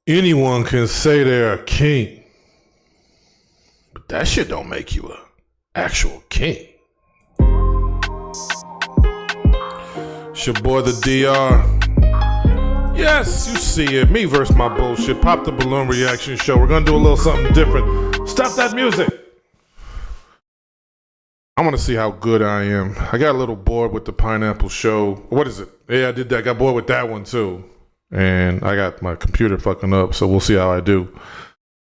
Anyone can say they're a king, but that shit don't make you a actual king. It's your boy the DR. Yes, you see it. Me versus my bullshit. Pop the balloon reaction show. We're gonna do a little something different. Stop that music. I want to see how good I am. I got a little bored with the pineapple show. What is it? Yeah, I did that. I got bored with that one too. And I got my computer fucking up, so we'll see how I do.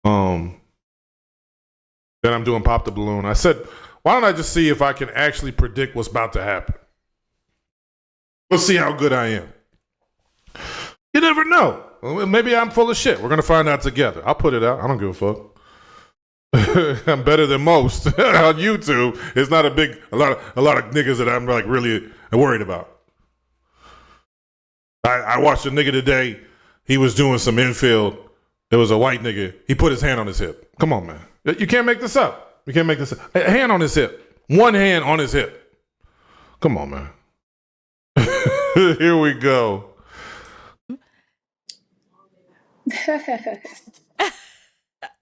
Then I'm doing Pop the Balloon. I said, why don't I just see if I can actually predict what's about to happen? Let's see how good I am. You never know. Maybe I'm full of shit. We're gonna find out together. I'll put it out. I don't give a fuck. I'm better than most on YouTube. It's not a lot of niggas that I'm like really worried about. I watched a nigga today. He was doing some infield. It was a white nigga. He put his hand on his hip. Come on, man. You can't make this up. You can't make this up. A hand on his hip. One hand on his hip. Come on, man. Here we go.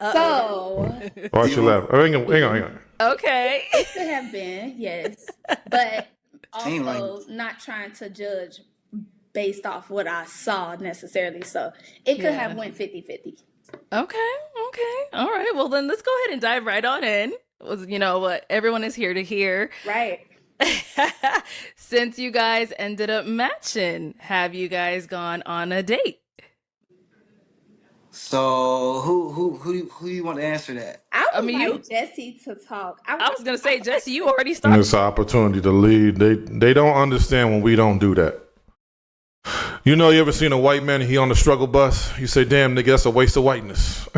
So, Watch your left. Hang on. Okay. it could have been, yes. But also not trying to judge based off what I saw necessarily. So it could have went 50-50. Okay. All right. Well, then let's go ahead and dive right on in. You know what everyone is here to hear. Right. Since you guys ended up matching, have you guys gone on a date? So who do you want to answer that? I would mean, like Jesse to talk. I was gonna say, Jesse, you already And started. it's an opportunity to lead. They don't understand when we don't do that. You know, you ever seen a white man, he on the struggle bus? You say, damn, nigga, that's a waste of whiteness.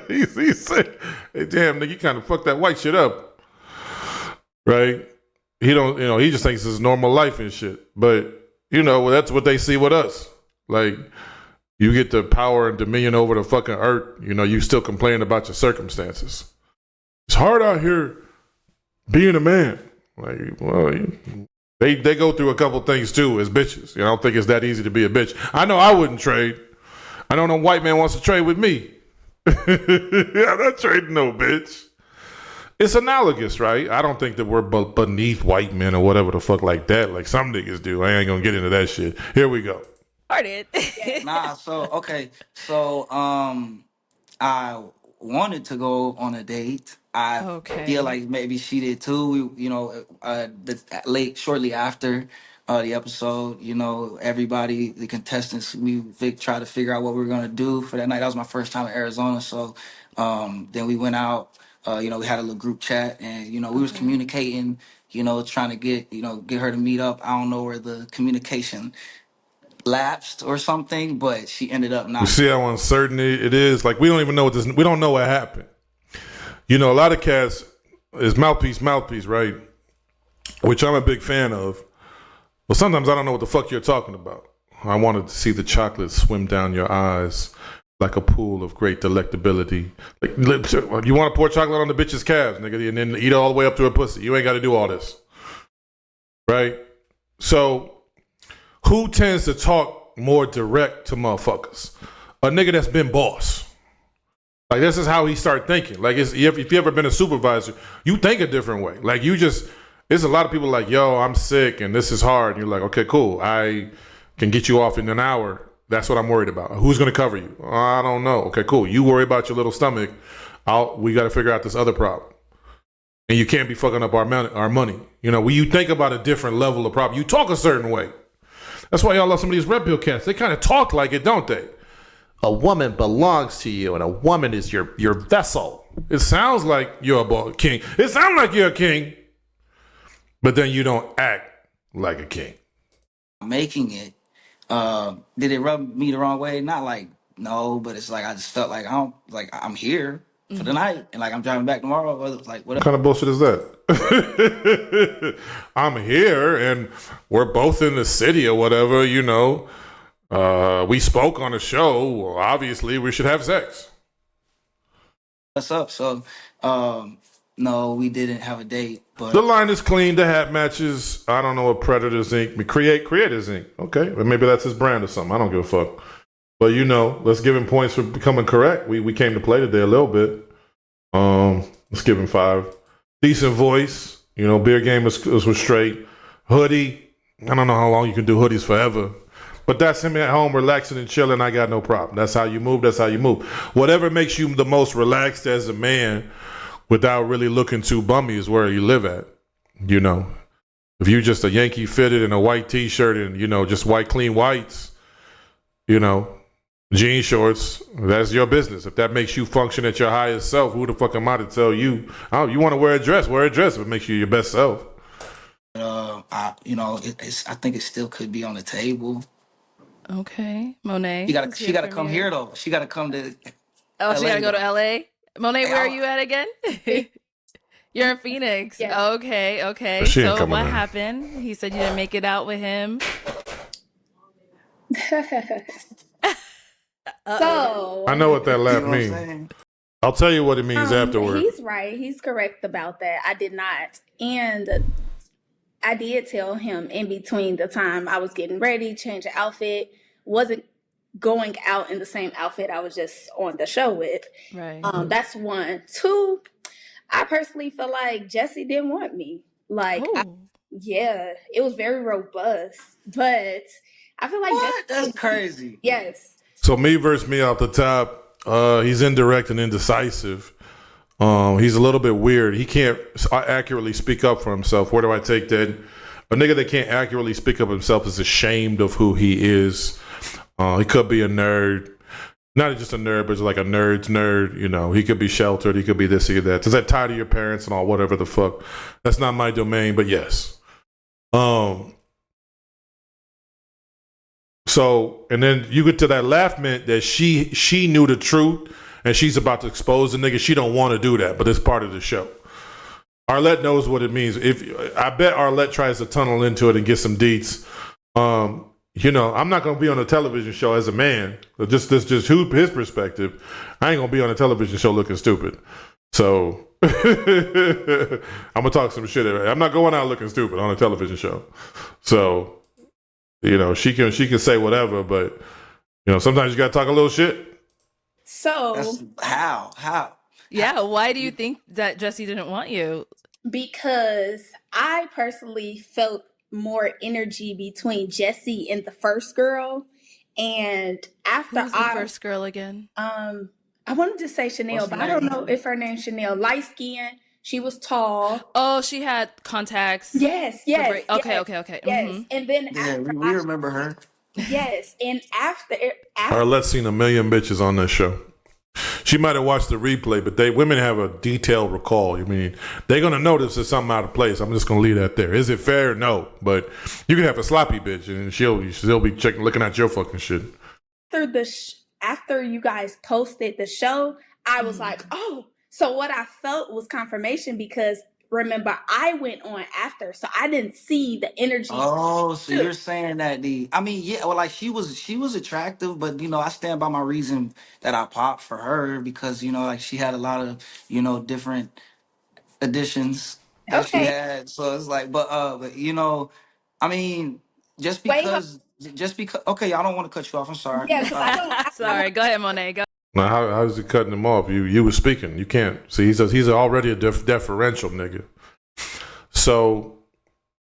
he say, hey, damn, nigga, you kind of fucked that white shit up. Right? He don't, he just thinks it's normal life and shit. But, well, that's what they see with us. Like, you get the power and dominion over the fucking earth, you still complain about your circumstances. It's hard out here being a man. Like, well, They go through a couple things too as bitches. I don't think it's that easy to be a bitch. I know I wouldn't trade. I know no white man wants to trade with me. I'm not trading no bitch. It's analogous, right? I don't think that we're beneath white men or whatever the fuck like that. Like some niggas do. I ain't gonna get into that shit. Here we go. Started. So I wanted to go on a date. I feel Okay. like maybe she did too. Shortly after the episode, everybody, the contestants, we tried to figure out what we were gonna do for that night. That was my first time in Arizona, so then we went out. We had a little group chat, and we was communicating. Trying to get her to meet up. I don't know where the communication lapsed or something, but she ended up You not. see how uncertain it is? Like we don't even know we don't know what happened. A lot of cats is mouthpiece, right? Which I'm a big fan of. Well, sometimes I don't know what the fuck you're talking about. I wanted to see the chocolate swim down your eyes like a pool of great delectability. Like, you want to pour chocolate on the bitch's calves, nigga, and then eat it all the way up to her pussy. You ain't got to do all this. Right? So, who tends to talk more direct to motherfuckers? A nigga that's been boss. Like, this is how he start thinking. Like, if you ever been a supervisor, you think a different way. Like, there's a lot of people like, yo, I'm sick and this is hard. And you're like, okay, cool. I can get you off in an hour. That's what I'm worried about. Who's going to cover you? I don't know. Okay, cool. You worry about your little stomach. We got to figure out this other problem. And you can't be fucking up our money. When you think about a different level of problem, you talk a certain way. That's why y'all love some of these red pill cats. They kind of talk like it, don't they? A woman belongs to you, and a woman is your vessel. It sounds like you're a king. It sounds like you're a king, but then you don't act like a king. Making it. Did it rub me the wrong way? Not like no, but it's like I just felt like I'm here for the night, and like I'm driving back tomorrow. Or like What whatever. kind of bullshit is that? I'm here, and we're both in the city or whatever. We spoke on a show. Well, obviously, we should have sex. What's up? So, no, we didn't have a date, but The line is clean. The hat matches. I don't know what Predators Inc. Creators Inc. Okay, but maybe that's his brand or something. I don't give a fuck. But let's give him points for becoming correct. We came to play today a little bit. Let's give him 5. Decent voice. Beer game was straight. Hoodie. I don't know how long you can do hoodies forever. But that's him at home relaxing and chilling. I got no problem. That's how you move. That's how you move. Whatever makes you the most relaxed as a man without really looking too bummy is where you live at. If you just a Yankee fitted in a white t-shirt and, just white clean whites, jean shorts, that's your business. If that makes you function at your highest self, who the fuck am I to tell you, oh, you want to wear a dress if it makes you your best self. I think it still could be on the table. Okay, Monet. She gotta come here though. She gotta come to. Oh, she gotta go to LA. Monet, where are you at again? You're in Phoenix. Yeah. Okay. She ain't So what coming in. happened? He said you didn't make it out with him. So I know what that laugh You know what I'm means. saying? I'll tell you what it means afterward. he's right. He's correct about that. I did not. And I did tell him in between the time I was getting ready, changing outfit, wasn't going out in the same outfit I was just on the show with. Right. That's 1. 2, I personally feel like Jesse didn't want me. It was very robust, but I feel like What? That's crazy. Yes. So me versus me off the top. He's indirect and indecisive. He's a little bit weird. He can't accurately speak up for himself. Where do I take that? A nigga that can't accurately speak up himself is ashamed of who he is. He could be a nerd. Not just a nerd, but like a nerd's nerd. He could be sheltered. He could be this, he could that. Does that tie to your parents and all, whatever the fuck? That's not my domain, but yes. So, and then you get to that laugh meant that she knew the truth and she's about to expose the nigga. She don't want to do that, but it's part of the show. Arlette knows what it means. I bet Arlette tries to tunnel into it and get some deets. I'm not gonna be on a television show as a man. Just his perspective. I ain't gonna be on a television show looking stupid. So I'm gonna talk some shit. I'm not going out looking stupid on a television show. So she can say whatever, but sometimes you gotta talk a little shit. So How? Yeah. Why do you think that Jesse didn't want you? because I personally felt more energy between Jesse and the first girl, and after Who's the first girl again? I wanted to say Chanel, What's but her I don't name? know if her name's Chanel. Light skin, she was tall. Oh, she had contacts. Yes. Okay. Yes, and then Yeah, after we remember her. yes, and after Arlette's seen a million bitches on this show. She might have watched the replay, but women have a detailed recall. They're gonna notice there's something out of place. I'm just gonna leave that there. Is it fair? No, but you can have a sloppy bitch and she'll be looking at your fucking shit. After you guys posted the show, I was like, oh, so what I felt was confirmation because remember I went on after, so I didn't see the energy. Oh, so you're saying that she was attractive, but I stand by my reason that I popped for her because she had a lot of different additions that she Okay. had. So it's like, I mean, just Wait, because, okay, I don't want to cut you off. I'm sorry. yeah, because I Sorry. Go ahead, Monet. Go. Now, how is he cutting him off? You were speaking. You can't see. He's already a deferential nigga. So,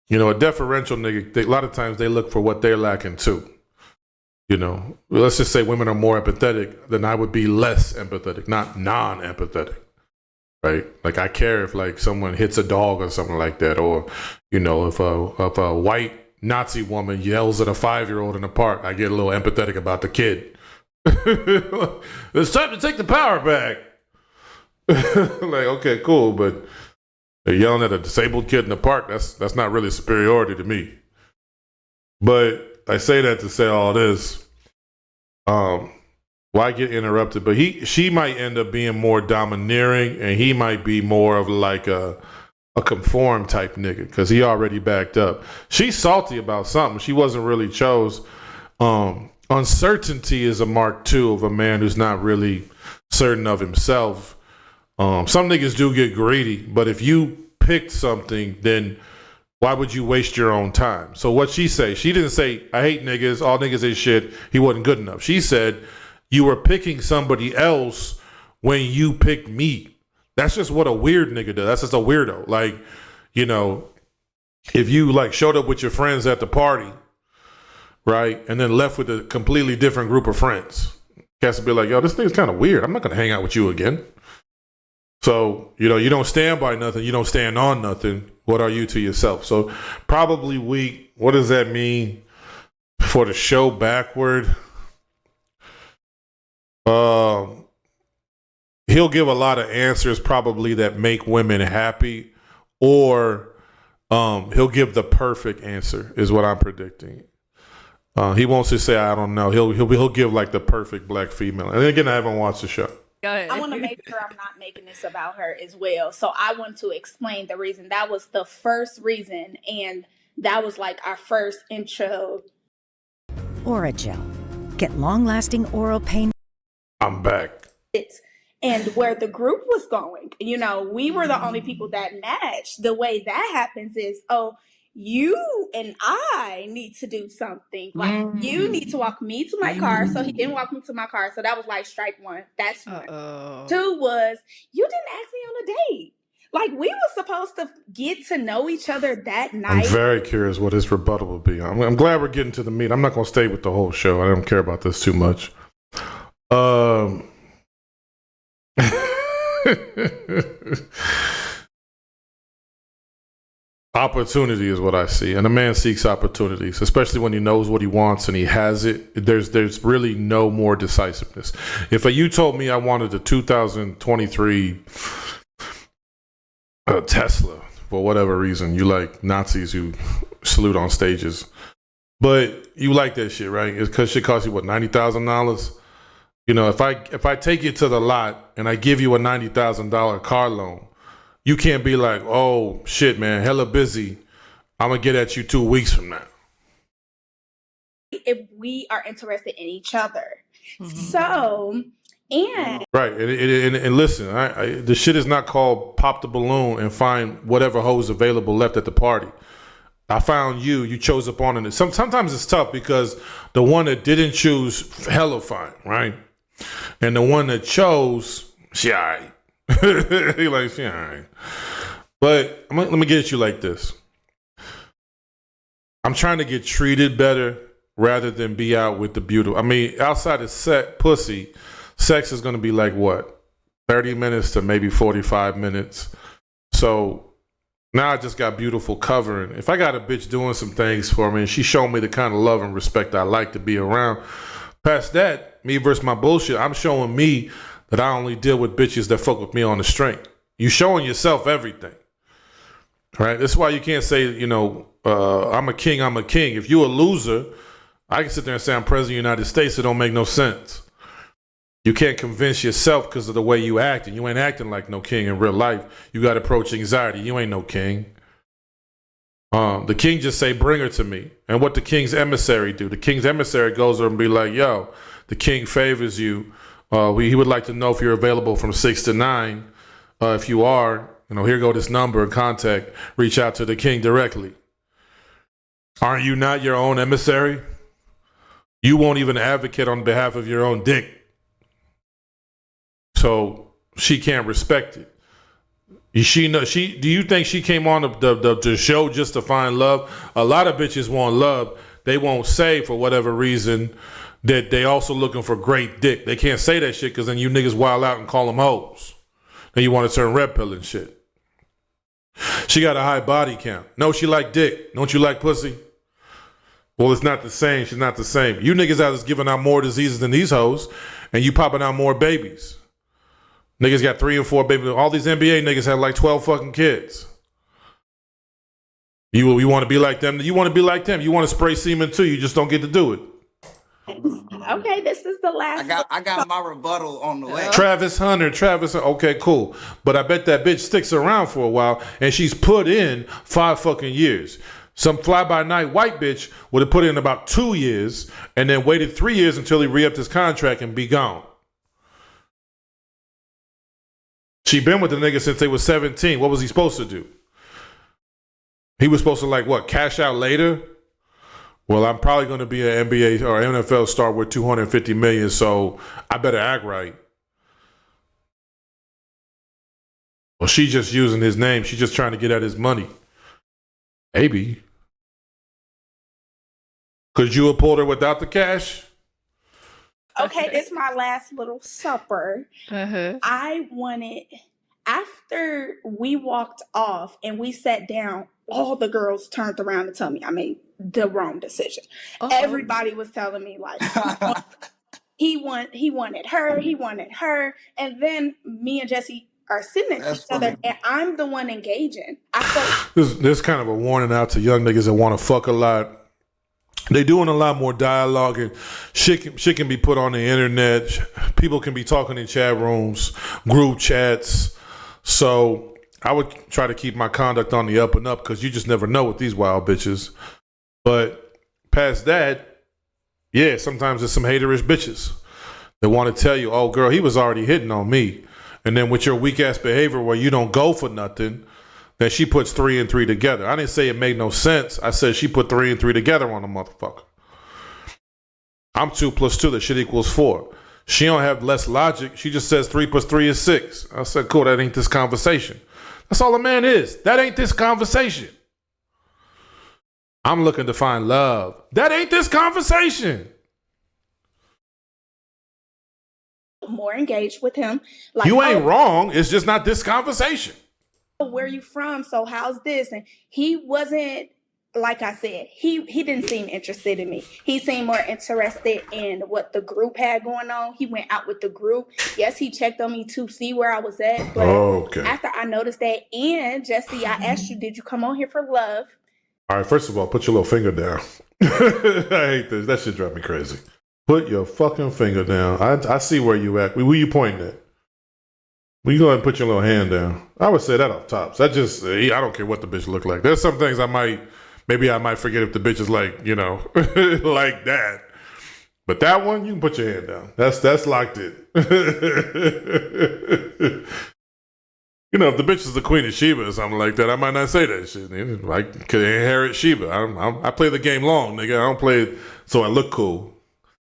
a deferential nigga. A lot of times they look for what they're lacking too. Let's just say women are more empathetic than I would be less empathetic, not non-empathetic. Right? Like I care if like someone hits a dog or something like that, or if a white Nazi woman yells at a 5-year-old in the park, I get a little empathetic about the kid. It's time to take the power back. Like, okay, cool, but they're yelling at a disabled kid in the park. That's not really superiority to me. But I say that to say all this. Why get interrupted? But she might end up being more domineering, and he might be more of like a conform type nigga because he already backed up. She's salty about something. She wasn't really chose. Uncertainty is a mark too of a man who's not really certain of himself. Some niggas do get greedy, but if you picked something, then Why would you waste your own time? So what she say? She didn't say, I hate niggas, all niggas is shit, he wasn't good enough. She said, you were picking somebody else when you picked me. That's just what a weird nigga does. That's just a weirdo. Like, you know, if you like showed up with your friends at the party, right, and then left with a completely different group of friends, cats would be like, yo, this nigga's kind of weird. I'm not going to hang out with you again. So, you know, you don't stand by nothing. You don't stand on nothing. What are you to yourself? So probably weak. What does that mean for the show backward? He'll give a lot of answers probably that make women happy, or he'll give the perfect answer is what I'm predicting. He won't just say, I don't know. He'll give like the perfect black female. And again, I haven't watched the show. Go ahead. I want to make sure I'm not making this about her as well. So I want to explain the reason. That was the first reason, and that was like our first intro. Oragel. Get long-lasting oral pain. I'm back. And where the group was going, you know, we were the only people that matched. The way that happens is, oh, you and I need to do something. Like, you need to walk me to my car. So he didn't walk me to my car. So that was like strike one. That's one. Two was, you didn't ask me on a date. Like, we were supposed to get to know each other that night. I'm very curious what his rebuttal will be. I'm glad we're getting to the meat. I'm not going to stay with the whole show. I don't care about this too much. Opportunity is what I see, and a man seeks opportunities, especially when he knows what he wants and he has it. There's really no more decisiveness. If you told me I wanted a 2023 Tesla for whatever reason, you like Nazis who salute on stages, but you like that shit, right? It's because shit costs you what, $90,000. You know, if I take you to the lot and I give you a $90,000 car loan, you can't be like, oh shit, man, hella busy. I'm gonna get at you 2 weeks from now. If we are interested in each other, so and right, and listen, the shit is not called pop the balloon and find whatever hose available left at the party. I found you. You chose up on it. Sometimes it's tough because the one that didn't choose hella fine, right? And the one that chose, she all right. He like, she all right. But let me get at you like this. I'm trying to get treated better rather than be out with the beautiful. I mean, outside of pussy, sex is going to be like what? 30 minutes to maybe 45 minutes. So now I just got beautiful covering. If I got a bitch doing some things for me and she showing me the kind of love and respect I like to be around, past that, me versus my bullshit, I'm showing me that I only deal with bitches that fuck with me on the strength. You showing yourself everything. Right? That's why you can't say, you know, I'm a king. If you a loser, I can sit there and say I'm president of the United States. It don't make no sense. You can't convince yourself because of the way you acting. You ain't acting like no king in real life. You got approach anxiety. You ain't no king. The king just say, bring her to me. And what the king's emissary do? The king's emissary goes over and be like, yo, the king favors you. He would like to know if you're available from 6 to 9. If you are, you know, here go this number and contact. Reach out to the king directly. Aren't you not your own emissary? You won't even advocate on behalf of your own dick. So she can't respect it. Do you think she came on the show just to find love? A lot of bitches want love. They won't say for whatever reason that they also looking for great dick. They can't say that shit because then you niggas wild out and call them hoes. Then you want to turn red pill and shit. She got a high body count. No, she like dick. Don't you like pussy? Well, it's not the same. She's not the same. You niggas out is giving out more diseases than these hoes, and you popping out more babies. Niggas got 3 and 4 babies. All these NBA niggas have like 12 fucking kids. You want to be like them? You want to be like them? You want to spray semen too? You just don't get to do it. okay, this is the last. I got my rebuttal on the way. Travis Hunter. Okay, cool. But I bet that bitch sticks around for a while, and she's put in 5 fucking years. Some fly-by-night white bitch would have put in about 2 years and then waited 3 years until he re-upped his contract and be gone. She been with the nigga since they was 17. What was he supposed to do? He was supposed to like what, cash out later? Well, I'm probably going to be an NBA or NFL star with $250 million, so I better act right. Well, she's just using his name. She's just trying to get at his money. Maybe. Could you have pulled her without the cash? Okay, this is my last little supper. I wanted, after we walked off and we sat down, all the girls turned around and told me I made the wrong decision. Everybody was telling me like he wanted her, and then me and Jesse are sitting next to each other, and I'm the one engaging. I felt this kind of a warning out to young niggas that want to fuck a lot. They doing a lot more dialogue, and shit can be put on the internet. People can be talking in chat rooms, group chats. So I would try to keep my conduct on the up and up, because you just never know with these wild bitches. But past that, yeah, sometimes there's some haterish bitches that want to tell you, oh, girl, he was already hitting on me. And then with your weak-ass behavior where you don't go for nothing, then she puts 3 and 3 together. I didn't say it made no sense. I said she put 3 and 3 together on a motherfucker. I'm 2 plus 2. That shit equals 4. She don't have less logic. She just says 3 plus 3 is 6. I said, cool, that ain't this conversation. That's all a man is. That ain't this conversation. I'm looking to find love. That ain't this conversation. more engaged with him. Like, you ain't wrong. It's just not this conversation. Where you from? So how's this? And he wasn't, like I said, he didn't seem interested in me. He seemed more interested in what the group had going on. He went out with the group. Yes, he checked on me to see where I was at. But after I noticed that, and Jesse, I asked you, did you come on here for love? All right, first of all, put your little finger down. I hate this. That shit drive me crazy. Put your fucking finger down. I see where you at. Where you pointing at? Well, you go ahead and put your little hand down. I would say that off top. So I don't care what the bitch look like. There's some things I might forget if the bitch is like, like that. But that one, you can put your hand down. That's locked in. If the bitch is the Queen of Sheba or something like that, I might not say that shit. I could inherit Sheba. I play the game long, nigga. I don't play it so I look cool.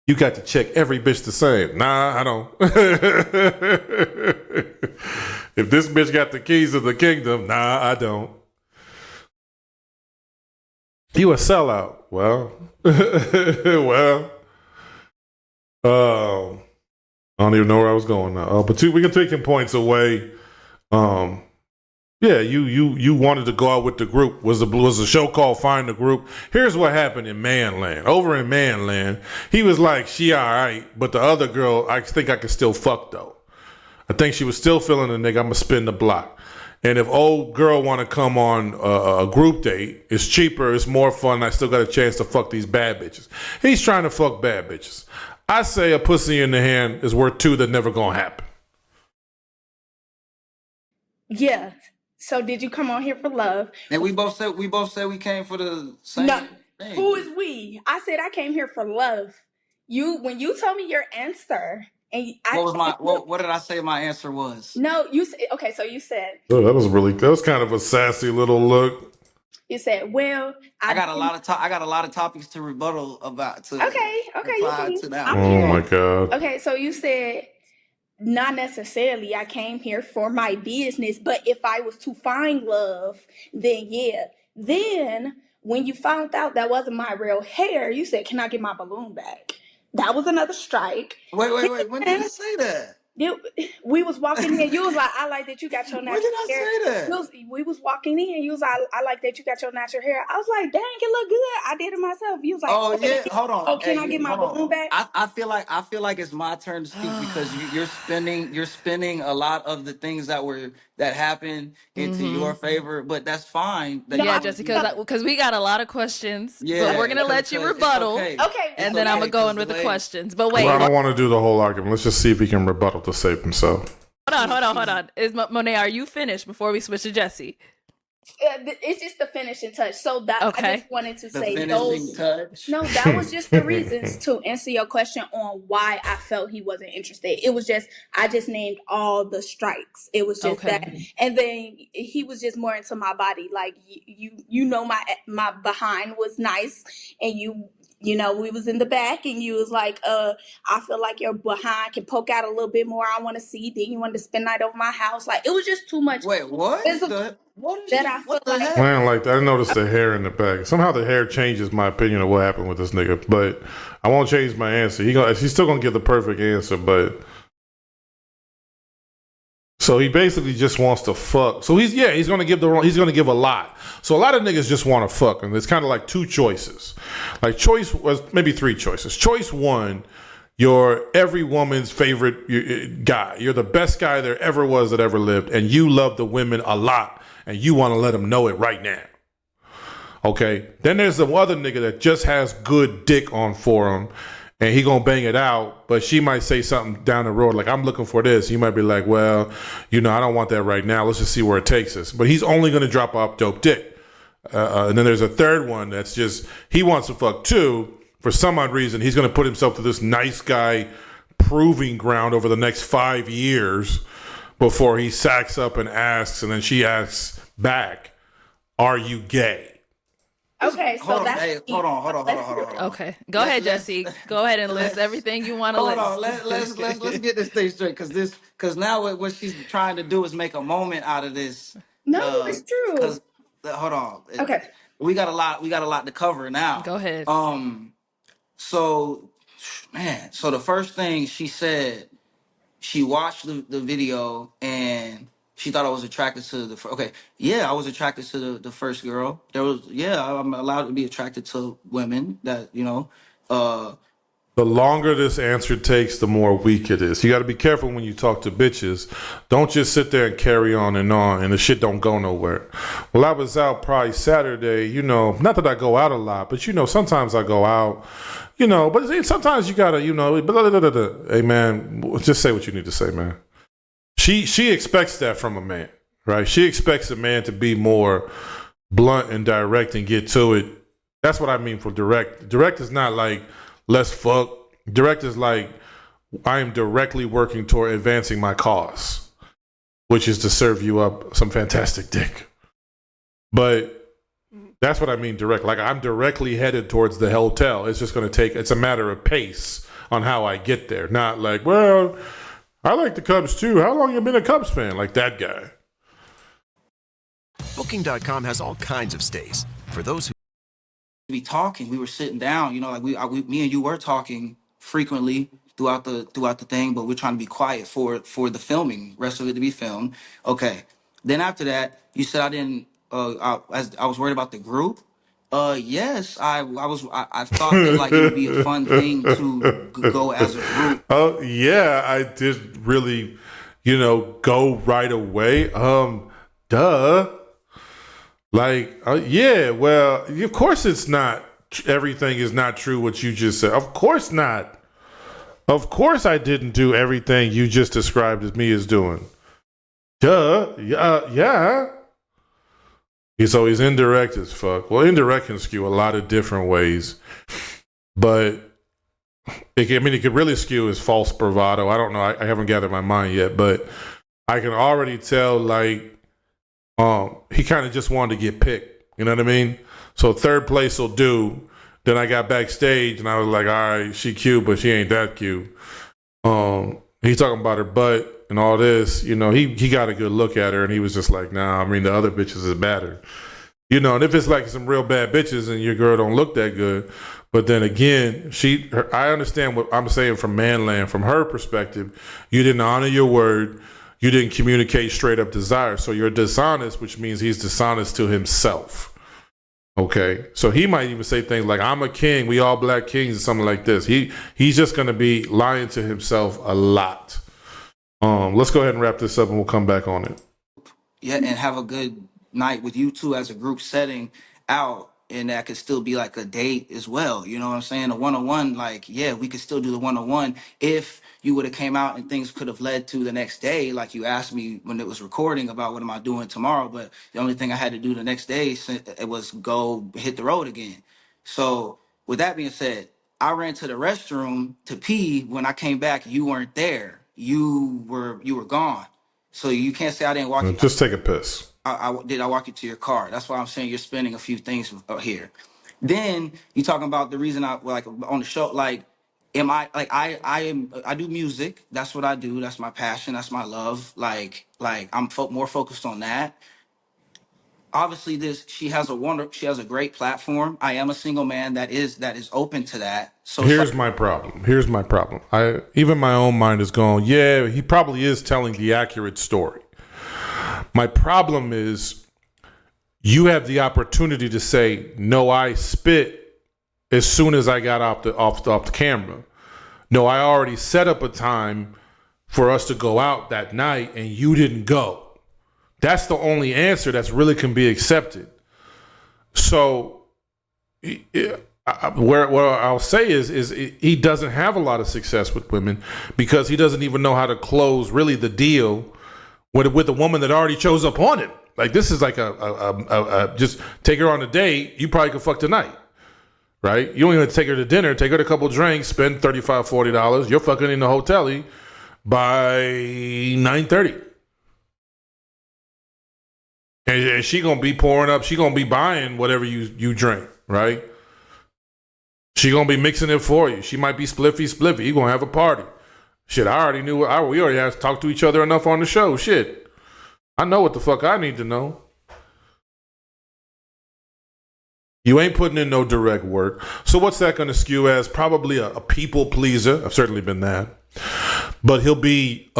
You got to check every bitch the same. Nah, I don't. If this bitch got the keys to the kingdom, nah, I don't. You a sellout. Well, I don't even know where I was going now. But we can take some points away. Yeah, you wanted to go out with the group. Was a show called Find the Group. Here's what happened in Manland. Over in Manland, he was like, she all right, but the other girl, I think I can still fuck though. I think she was still feeling the nigga. I'm gonna spin the block. And if old girl want to come on a group date, it's cheaper, it's more fun. I still got a chance to fuck these bad bitches. He's trying to fuck bad bitches. I say a pussy in the hand is worth 2 that never gonna happen. Yeah. So did you come on here for love? And we both said we came for the same thing. Who is we? I said I came here for love. When you told me your answer, and what did I say my answer was? No, you said okay. So you said that was kind of a sassy little look. You said, well, I got a lot of topics to rebuttal about. To that. Oh my God. Okay, so you said, not necessarily I came here for my business, but if I was to find love, then yeah. Then when you found out that wasn't my real hair, you said, can I get my balloon back? That was another strike. Wait. When did I say that? We was walking in. You was like, I like that you got your natural hair. When did I say that? We was walking in. You was like, I like that you got your natural hair. I was like, dang, it look good. I did it myself. You was like, oh yeah, hold on. Oh, can I get my balloon back? I feel like it's my turn to speak because you're spinning a lot of the things that happened into your favor, but that's fine. Jesse, because we got a lot of questions. Yeah, but we're gonna let you rebuttal. Okay, and then I'm gonna go in with the questions. But wait, I don't want to do the whole argument. Let's just see if he can rebuttal to save himself. Hold on. Monet, are you finished before we switch to Jesse? It's just the finishing touch. So that I Okay. just wanted to The say finishing those. touch. No, that was just the reasons to answer your question on why I felt he wasn't interested. It was just I just named all the strikes. It was just that, Okay. and then he was just more into my body. Like you know, my behind was nice, and you know, we was in the back, and you was like, I feel like your behind can poke out a little bit more. I want to see. Then you wanted to spend night over my house. Like it was just too much Wait, what? physical What is that she? I feel What the like. I heck? don't like that. I noticed the hair in the back. Somehow the hair changes my opinion of what happened with this nigga, but I won't change my answer. He's still gonna give the perfect answer, but so he basically just wants to fuck. So he's gonna give a lot. So a lot of niggas just want to fuck, and it's kind of like two choices. Like choice was maybe three choices. Choice one, you're every woman's favorite guy. You're the best guy there ever was that ever lived, and you love the women a lot, and you want to let them know it right now. Okay. Then there's the other nigga that just has good dick on for him, and he gonna bang it out, but she might say something down the road like, I'm looking for this. You might be like, well, I don't want that right now. Let's just see where it takes us. But he's only gonna drop off dope dick. And then there's a third one that's just, he wants to fuck too. For some odd reason, he's gonna put himself to this nice guy proving ground over the next 5 years before he sacks up and asks, and then she asks back, are you gay? Okay, so that's Hold on. Okay. Go ahead, Jesse. Go ahead and list everything you want to list. Hold on, let's get this thing straight, because now what she's trying to do is make a moment out of this. no, it's true. Because hold on, Okay. we got a lot to cover now. Go ahead. So, man, so the first thing she said, she watched the video and she thought I was attracted to okay, yeah, I was attracted to the first girl. I'm allowed to be attracted to women that The longer this answer takes, the more weak it is. You got to be careful when you talk to bitches. Don't just sit there and carry on, and the shit don't go nowhere. Well, I was out probably Saturday, not that I go out a lot, but sometimes I go out, but sometimes you got to, blah, blah, blah, blah. Hey, man, just say what you need to say, man. She expects that from a man, right? She expects a man to be more blunt and direct and get to it. That's what I mean for direct. Direct is not like, let's fuck. Direct is like, I am directly working toward advancing my cause, which is to serve you up some fantastic dick. But that's what I mean direct. Like, I'm directly headed towards the hotel. It's just going to it's a matter of pace on how I get there. Not like, well, I like the Cubs too. How long you been a Cubs fan? Like that guy. Booking.com has all kinds of stays. For those who be talking, we were sitting down, like me and you were talking frequently throughout the thing, but we're trying to be quiet for the rest of it to be filmed. Okay. Then after that, you said I didn't. I was worried about the group. Yes, I thought that like it would be a fun thing to go as a group. Oh yeah, I did really, go right away. Duh. Like, yeah, well, of course it's not, everything is not true what you just said. Of course not. Of course I didn't do everything you just described as me as doing. Duh. Yeah. So he's indirect as fuck. Well, indirect can skew a lot of different ways. But, it could really skew as false bravado. I don't know. I haven't gathered my mind yet. But I can already tell, like, he kind of just wanted to get picked. You know what I mean? So third place will do. Then I got backstage and I was like, all right, she cute, but she ain't that cute. He's talking about her butt and all this. He got a good look at her and he was just like, nah, the other bitches is better. And if it's like some real bad bitches and your girl don't look that good. But then again, I understand what I'm saying from Manland. From her perspective, you didn't honor your word. You didn't communicate straight up desire. So you're dishonest, which means he's dishonest to himself. Okay. So he might even say things like, I'm a king. We all black kings or something like this. He's just going to be lying to himself a lot. Let's go ahead and wrap this up and we'll come back on it. Yeah. And have a good night with you two as a group setting out. and that could still be like a date as well. You know what I'm saying? A one-on-one, like, yeah, we could still do the one-on-one if you would have came out and things could have led to the next day. Like you asked me when it was recording about what am I doing tomorrow, but the only thing I had to do the next day it was go hit the road again. So with that being said, I ran to the restroom to pee. When I came back, you weren't there. You were gone. So you can't say I didn't walk you. Just take a piss. I walk you to your car. That's why I'm saying you're spinning a few things here. Then you talking about the reason I like on the show, like, am I like I do music. That's what I do. That's my passion. That's my love. Like I'm more focused on that. Obviously, she has a great platform. I am a single man that is open to that. So Here's my problem. Even my own mind is going, yeah, he probably is telling the accurate story. My problem is you have the opportunity to say, no, I spit as soon as I got off the camera. No, I already set up a time for us to go out that night and you didn't go. That's the only answer that's really can be accepted. So what I'll say is he doesn't have a lot of success with women because he doesn't even know how to close really the deal with a woman that already chose up on him. Like this is like a just take her on a date. You probably could fuck tonight, right? You don't even take her to dinner. Take her to a couple drinks. Spend $35, $40. You're fucking in the hotel by 9:30. And she gonna be pouring up. She gonna be buying whatever you drink, right? She gonna be mixing it for you. She might be spliffy. You gonna have a party. Shit, I already knew. We already had to talk to each other enough on the show. Shit, I know what the fuck I need to know. You ain't putting in no direct work. So what's that gonna skew as? Probably a people pleaser. I've certainly been that. But he'll be.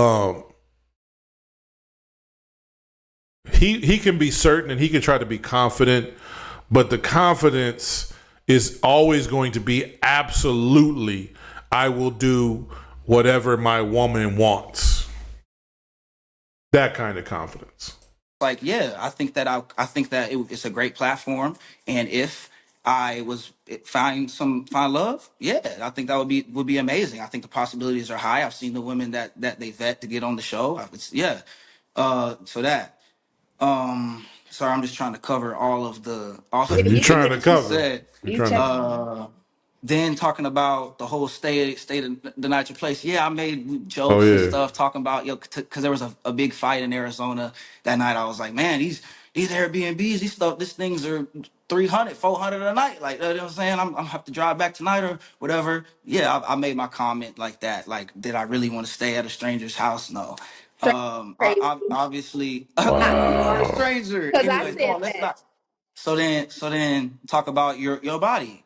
He can be certain and he can try to be confident, but the confidence is always going to be absolutely, I will do whatever my woman wants. That kind of confidence. like, yeah, I think that it's a great platform, and if I find love, yeah, I think that would be amazing. I think the possibilities are high. I've seen the women that they vet to get on the show. So that. Sorry, I'm just trying to cover all of You're trying to cover. said. You're trying to. Then talking about the whole state of the night your place. Yeah, I made jokes and stuff talking about because there was a big fight in Arizona that night. I was like, man, these Airbnbs, these things are 300, 400 a night. Like, you know what I'm saying? I'm have to drive back tonight or whatever. Yeah, I made my comment like that. Like, did I really want to stay at a stranger's house? No. I obviously you are a stranger. Because I Anyways, said let's that. not. So then talk about your body.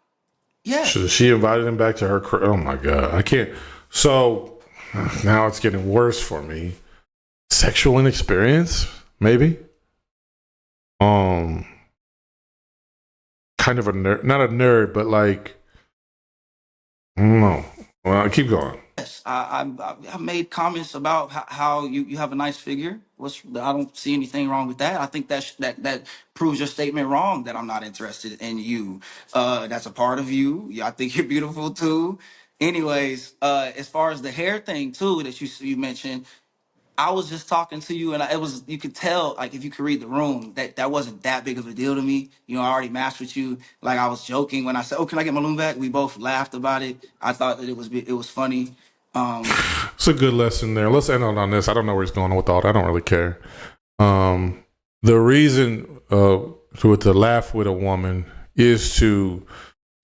Yeah. She invited him back to her. Oh my God, I can't. So now it's getting worse for me. Sexual inexperience, maybe. Kind of a nerd, not a nerd, but like, I don't know. Well, keep going. Yes, I made comments about how you have a nice figure. I don't see anything wrong with that. I think that proves your statement wrong that I'm not interested in you. That's a part of you. Yeah, I think you're beautiful too. Anyways, as far as the hair thing too that you mentioned, I was just talking to you, and you could tell, like, if you could read the room, that wasn't that big of a deal to me. You know, I already matched with you. Like, I was joking when I said, "Oh, can I get my loom back?" We both laughed about it. I thought that it was funny. It's a good lesson there. Let's end on this. I don't know where he's going with all that. I don't really care. The reason to laugh with a woman is to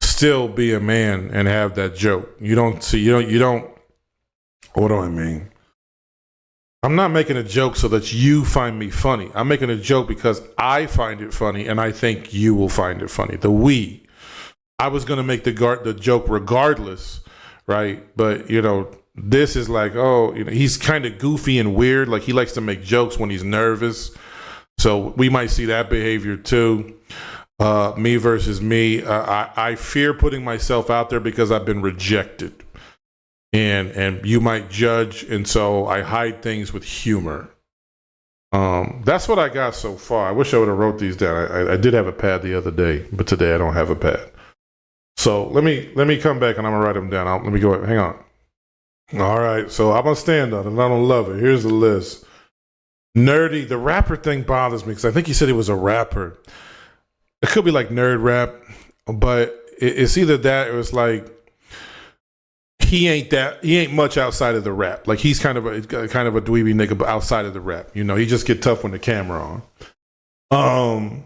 still be a man and have that joke. You don't. What do I mean? I'm not making a joke so that you find me funny. I'm making a joke because I find it funny and I think you will find it funny. I was going to make the joke regardless, right? But, this is like, he's kind of goofy and weird. Like, he likes to make jokes when he's nervous. So we might see that behavior too. Me versus me. I fear putting myself out there because I've been rejected. And you might judge, and so I hide things with humor. That's what I got so far. I wish I would have wrote these down. I did have a pad the other day, but today I don't have a pad. So let me come back and I'm gonna write them down. Let me go. Hang on. All right. So I'm gonna stand on it. I don't love it. Here's the list. Nerdy. The rapper thing bothers me because I think he said he was a rapper. It could be like nerd rap, but it's either that or it's like he ain't much outside of the rap. Like he's kind of a dweeby nigga, but outside of the rap, you know, he just get tough when the camera on.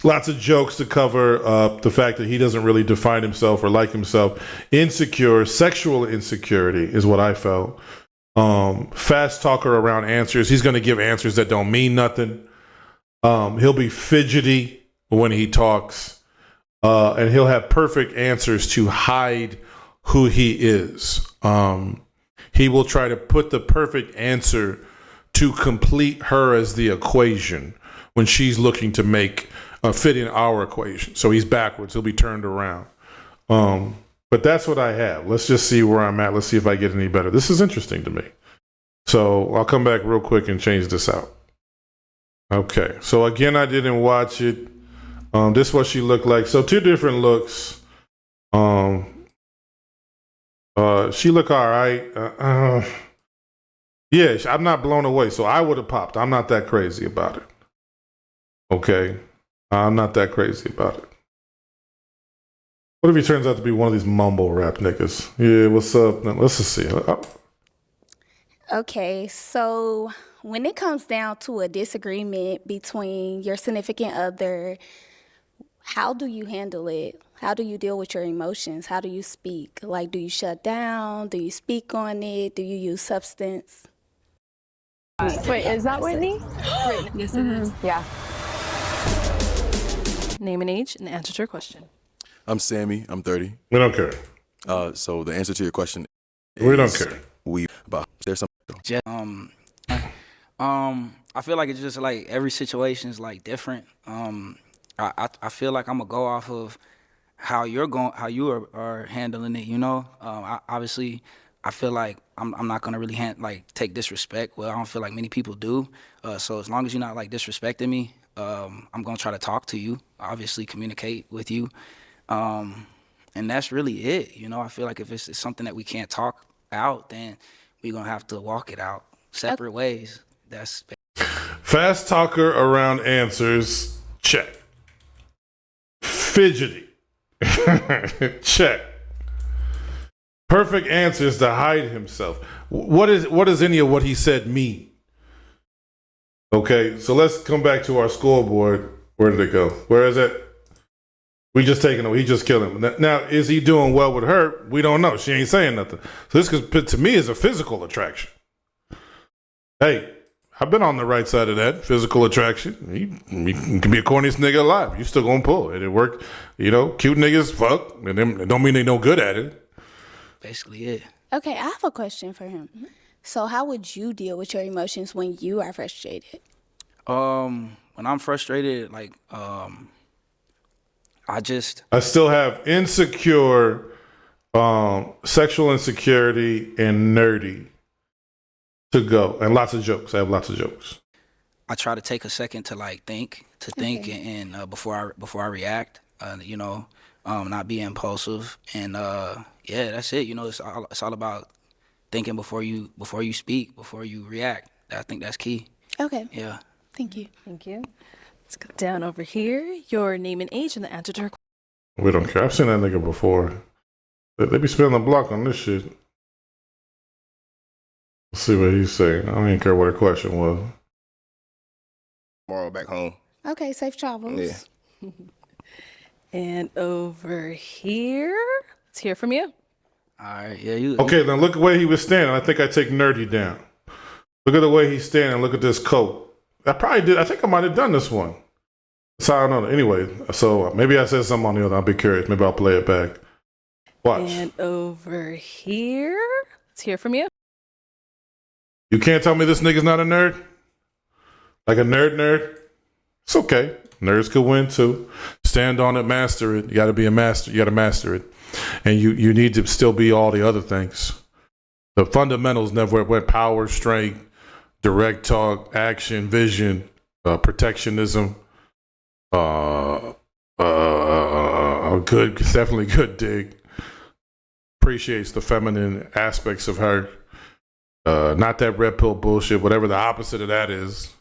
Lots of jokes to cover up the fact that he doesn't really define himself or like himself. Insecure, sexual insecurity is what I felt. Fast talker around answers. He's going to give answers that don't mean nothing. He'll be fidgety when he talks, and he'll have perfect answers to hide who he is. He will try to put the perfect answer to complete her as the equation when she's looking to make fit in our equation. So he's backwards. He'll be turned around. But that's what I have. Let's just see where I'm at. Let's see if I get any better. This is interesting to me. So I'll come back real quick and change this out. Okay. So again, I didn't watch it. This is what she looked like. So 2 different looks. She look all right. Yeah, I'm not blown away. So I would have popped. I'm not that crazy about it. Okay. I'm not that crazy about it. What if he turns out to be one of these mumble rap niggas? Yeah, what's up? Now, let's just see. Okay, so when it comes down to a disagreement between your significant other, how do you handle it? How do you deal with your emotions? How do you speak? Like, do you shut down? Do you speak on it? Do you use substance? Wait, is that Whitney? Yes, it is. Yeah. Name and age and answer to your question. I'm Sammy. I'm 30. We don't care. So the answer to your question is We don't care. There's some. I feel like it's just like every situation is like different. I feel like I'm gonna go off of how you are handling it. You know, obviously, I feel like I'm not gonna really take disrespect. Well, I don't feel like many people do. So as long as you're not like disrespecting me, I'm gonna try to talk to you. Obviously, communicate with you, and that's really it. You know, I feel like if it's something that we can't talk out, then we're gonna have to walk it out separate ways. That's Fast talker around answers. Check. Fidgety. Check. Perfect answers to hide himself. What does any of what he said mean? Okay, so let's come back to our scoreboard. Where did it go? Where is it? We just taking away. He just killed him. Now, is he doing well with her? We don't know. She ain't saying nothing. So this to me is a physical attraction. Hey, I've been on the right side of that physical attraction. You can be a corniest nigga alive. You still gonna pull it. It worked. You know, cute niggas fuck, and it don't mean they no good at it. basically it. Okay, I have a question for him. So how would you deal with your emotions when you are frustrated? When I'm frustrated, I still have insecure, sexual insecurity, and nerdy to go, and lots of jokes. I have lots of jokes. I try to take a second to think, and before I react. You know, not be impulsive, and yeah, that's it. You know, it's all about thinking before you speak, before you react. I think that's key. Okay. Yeah. Thank you. Thank you. Let's go down over here. Your name and age and the answer to her question. We don't care. I've seen that nigga before. They be spinning the block on this shit. Let's see what he's saying. I don't even care what her question was. Tomorrow back home. Okay, safe travels. Yeah. And over here, let's hear from you. All right. Yeah. You. Okay, now look at the way he was standing. I think I take nerdy down. Look at the way he's standing. Look at this coat. I probably did. I think I might have done this one. So I don't know. Anyway, so maybe I said something on the other. I'll be curious. Maybe I'll play it back. Watch. And over here, let's hear from you. You can't tell me this nigga's not a nerd? Like a nerd? It's okay. Nerds could win too. Stand on it, master it. You gotta be a master. You gotta master it. And you need to still be all the other things. The fundamentals never went power, strength, direct talk, action, vision, protectionism, definitely good dig. Appreciates the feminine aspects of her. Not that red pill bullshit, whatever the opposite of that is.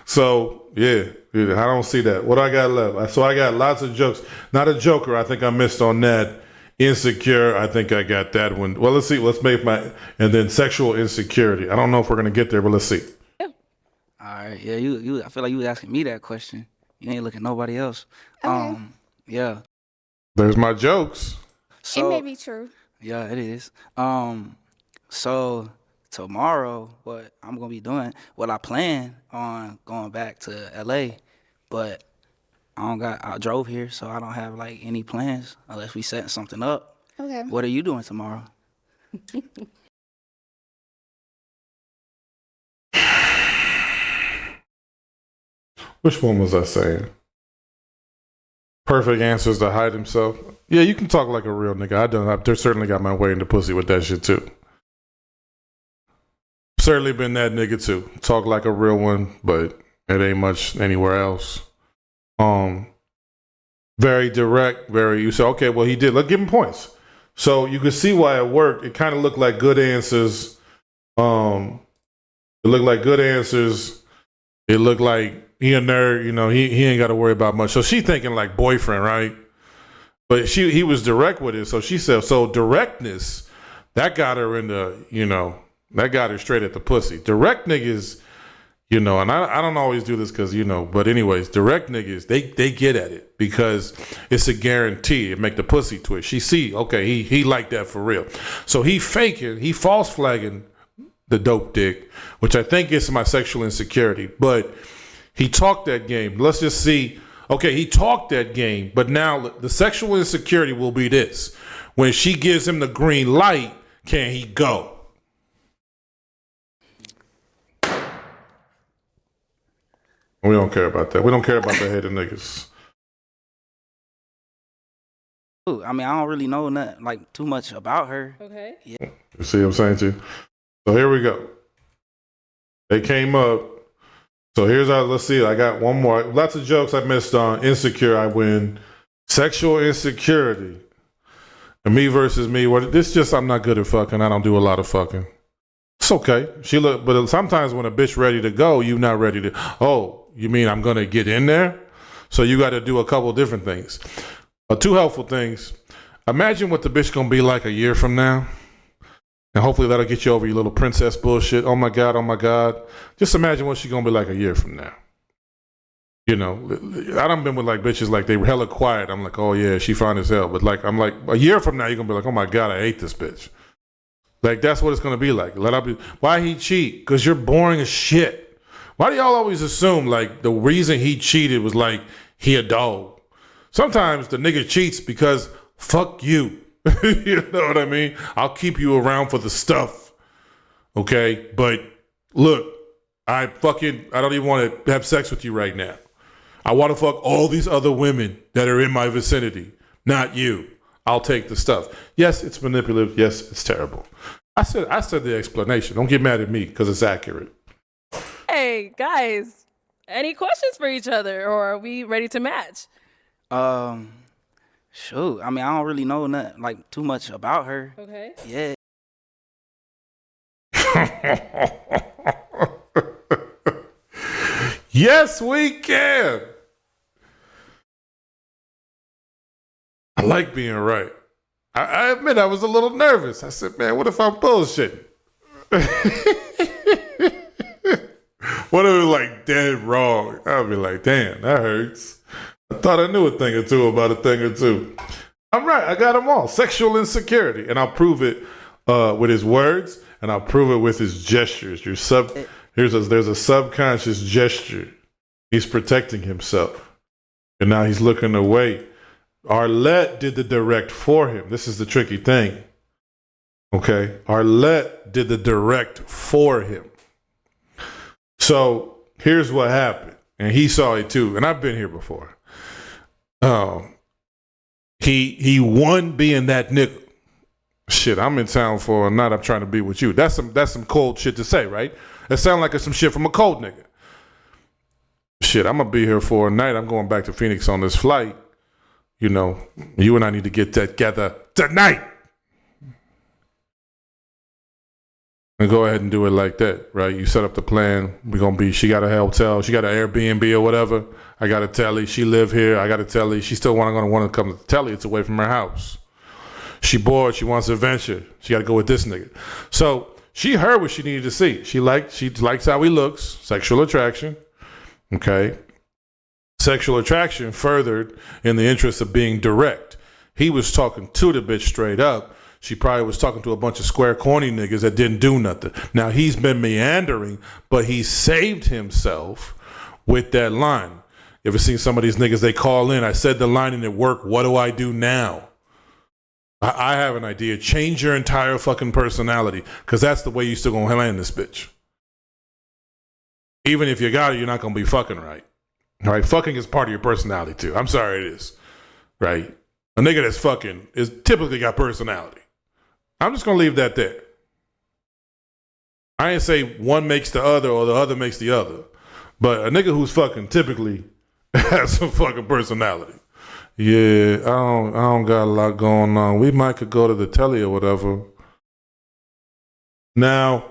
So, yeah, I don't see that. What do I got left? So I got lots of jokes. Not a joker. I think I missed on that. Insecure. I think I got that one. Well, let's see. Let's make and then sexual insecurity. I don't know if we're going to get there, but let's see. All right. Yeah, you. I feel like you was asking me that question. You ain't looking at nobody else. Okay. Yeah. There's my jokes. So, it may be true. Yeah, it is. So tomorrow, what I'm gonna be doing? Well, I plan on going back to LA, but I drove here, so I don't have like any plans unless we setting something up. Okay. What are you doing tomorrow? Which one was I saying? Perfect answers to hide himself. Yeah, you can talk like a real nigga. I've certainly got my way into pussy with that shit too. Certainly been that nigga too. Talk like a real one, but it ain't much anywhere else. Very direct, you say, okay, well he did. Let's give him points. So you can see why it worked. It kind of looked like good answers. It looked like good answers. It looked like he a nerd, he ain't got to worry about much. So she thinking like boyfriend, right? But he was direct with it. So she said, so directness, that got her into, that got her straight at the pussy. Direct niggas, and I don't always do this because, but anyways, direct niggas, they get at it because it's a guarantee. It make the pussy twitch. She see, okay, he like that for real. So he false flagging the dope dick, which I think is my sexual insecurity. But he talked that game. Let's just see. Okay, he talked that game, but now the sexual insecurity will be this. When she gives him the green light, can he go? We don't care about that. We don't care about the hated niggas. I mean, I don't really know nothing, like too much about her. Okay. Yeah. You see what I'm saying to you? So here we go. They came up. So let's see. I got one more. Lots of jokes I missed on. Insecure, I win. Sexual insecurity. And me versus me. I'm not good at fucking. I don't do a lot of fucking. It's okay. But sometimes when a bitch ready to go, you not ready to. Oh, you mean I'm gonna get in there? So you got to do a couple different things. Two helpful things. Imagine what the bitch gonna be like a year from now. And hopefully that'll get you over your little princess bullshit. Oh my God, oh my God. Just imagine what she's gonna be like a year from now. I done been with like bitches like they were hella quiet. I'm like, oh yeah, she fine as hell. But like, I'm like, a year from now, you're gonna be like, oh my God, I hate this bitch. Like, that's what it's gonna be like. Why he cheat? Because you're boring as shit. Why do y'all always assume like the reason he cheated was like he a dog? Sometimes the nigga cheats because fuck you. You know what I mean? I'll keep you around for the stuff. Okay? But look, I don't even want to have sex with you right now. I want to fuck all these other women that are in my vicinity, not you. I'll take the stuff. Yes, it's manipulative. Yes, it's terrible. I said the explanation. Don't get mad at me because it's accurate. Hey, guys, any questions for each other, or are we ready to match? Shoot. I mean, I don't really know nothing, like too much about her. Okay. Yeah. Yes, we can. I like being right. I admit I was a little nervous. I said, man, what if I'm bullshitting? What if it was like dead wrong? I'd be like, damn, that hurts. I thought I knew a thing or two about a thing or two. I'm right. I got them all. Sexual insecurity. And I'll prove it with his words, and I'll prove it with his gestures. There's a subconscious gesture. He's protecting himself. And now he's looking away. Arlette did the direct for him. This is the tricky thing. Okay? Arlette did the direct for him. So here's what happened. And he saw it too. And I've been here before. He won being that nigga. Shit, I'm in town for a night. I'm trying to be with you. That's some cold shit to say, right? That sound like some shit from a cold nigga. Shit, I'm gonna be here for a night. I'm going back to Phoenix on this flight. You know, you and I need to get together tonight. And go ahead and do it like that, right? You set up the plan. She got a hotel, she got an Airbnb or whatever. I got to telly. She live here. I got to telly. She still gonna want to come to the telly. It's away from her house. She bored. She wants adventure. She got to go with this nigga. So she heard what she needed to see. She likes how he looks. Sexual attraction. Okay. Sexual attraction furthered in the interest of being direct. He was talking to the bitch straight up. She probably was talking to a bunch of square corny niggas that didn't do nothing. Now he's been meandering, but he saved himself with that line. You ever seen some of these niggas, they call in, I said the line and it worked. What do I do now? I have an idea. Change your entire fucking personality, because that's the way you still gonna land this bitch. Even if you got it, you're not gonna be fucking right. All right, fucking is part of your personality too. I'm sorry, it is. Right? A nigga that's fucking is typically got personality. I'm just gonna leave that there. I ain't say one makes the other or the other makes the other, but a nigga who's fucking typically has some fucking personality. Yeah, I don't got a lot going on. We might could go to the telly or whatever. Now,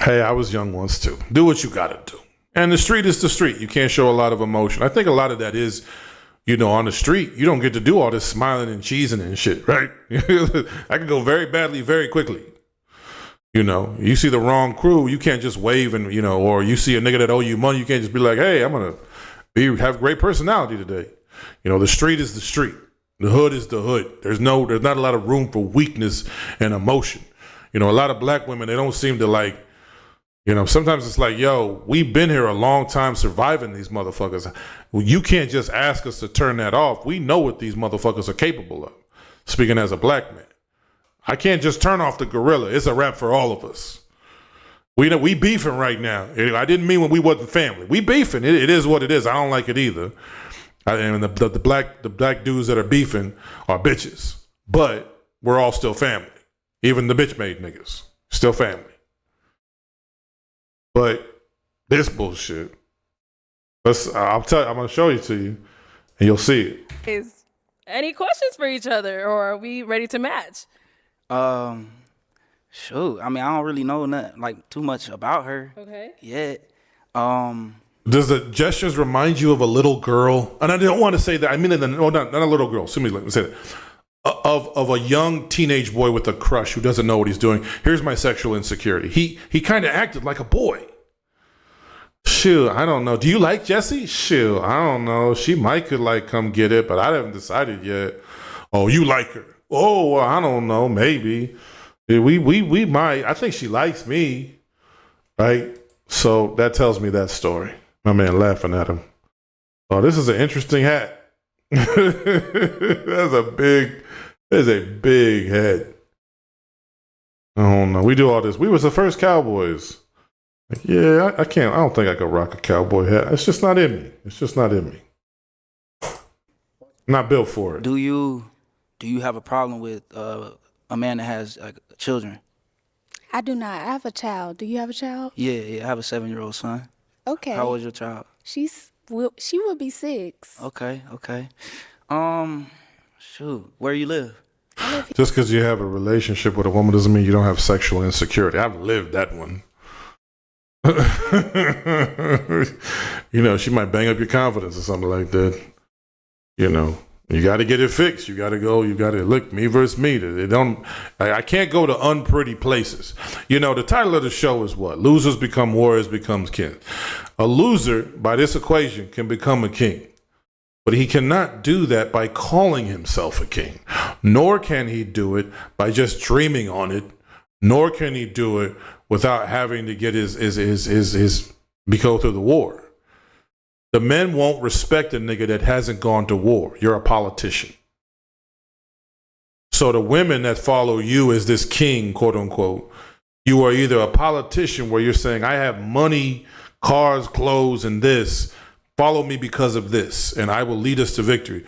hey, I was young once too. Do what you gotta do. And the street is the street. You can't show a lot of emotion. I think a lot of that is, you know, on the street, you don't get to do all this smiling and cheesing and shit, right? I can go very badly, very quickly. You know, you see the wrong crew, you can't just wave and, you know, or you see a nigga that owe you money, you can't just be like, hey, I'm going to have great personality today. You know, the street is the street. The hood is the hood. There's not a lot of room for weakness and emotion. You know, a lot of black women, they don't seem to like, you know, sometimes it's like, yo, we've been here a long time surviving these motherfuckers. Well, you can't just ask us to turn that off. We know what these motherfuckers are capable of. Speaking as a black man, I can't just turn off the gorilla. It's a wrap for all of us. We beefing right now. I didn't mean when we wasn't family. We beefing. It is what it is. I don't like it either. And the black dudes that are beefing are bitches. But we're all still family. Even the bitch made niggas. Still family. But this bullshit. I'm gonna show it to you, and you'll see it. Any questions for each other, or are we ready to match? Shoot. I mean, I don't really know nothing, like, too much about her. Okay. Yet. Does the gestures remind you of a little girl? And I don't want to say that. I mean, not a little girl. Let me say that. Of a young teenage boy with a crush who doesn't know what he's doing. Here's my sexual insecurity. He kind of acted like a boy. Shoot, I don't know. Do you like Jessie? Shoot, I don't know. She might could like come get it, but I haven't decided yet. Oh, you like her? Oh, well, I don't know. Maybe we might. I think she likes me, right? So that tells me that story. My man laughing at him. Oh, this is an interesting hat. That's a big head. I don't know. We do all this. We was the first cowboys. Yeah, I can't. I don't think I could rock a cowboy hat. It's just not in me. Not built for it. Do you have a problem with a man that has like children? I do not. I have a child. Do you have a child? Yeah. I have a 7-year-old son. Okay. How old is your child? She will be 6. Okay. Shoot, where you live? Just because you have a relationship with a woman doesn't mean you don't have sexual insecurity. I've lived that one. You know, she might bang up your confidence or something like that. You know, you got to get it fixed. You got to go. You got to look, me versus me. I can't go to unpretty places. You know, the title of the show is what? Losers become warriors, becomes king. A loser, by this equation, can become a king. But he cannot do that by calling himself a king. Nor can he do it by just dreaming on it. Nor can he do it without having to get go through the war. The men won't respect a nigga that hasn't gone to war. You're a politician. So the women that follow you as this king, quote unquote, you are either a politician where you're saying, I have money, cars, clothes, and this. Follow me because of this, and I will lead us to victory.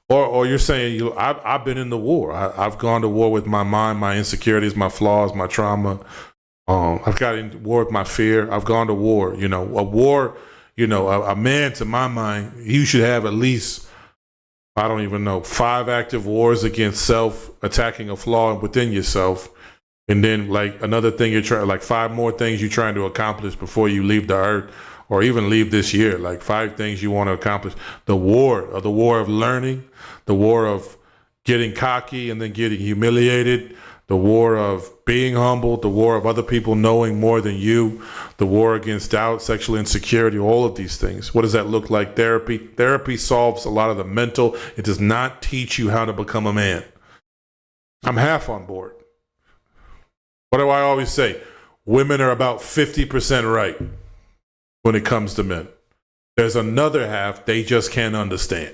Or you're saying I've been in the war. I've gone to war with my mind, my insecurities, my flaws, my trauma. I've got in war with my fear. I've gone to war. You know, a war. You know, a man, to my mind, you should have at least, I don't even know, 5 active wars against self, attacking a flaw within yourself, and then like another thing you're trying, like 5 more things you're trying to accomplish before you leave the earth, or even leave this year. Like 5 things you want to accomplish. The war of learning, the war of getting cocky and then getting humiliated, the war of being humble, the war of other people knowing more than you, the war against doubt, sexual insecurity, all of these things. What does that look like? Therapy solves a lot of the mental. It does not teach you how to become a man. I'm half on board. What do I always say? Women are about 50% right when it comes to men. There's another half they just can't understand.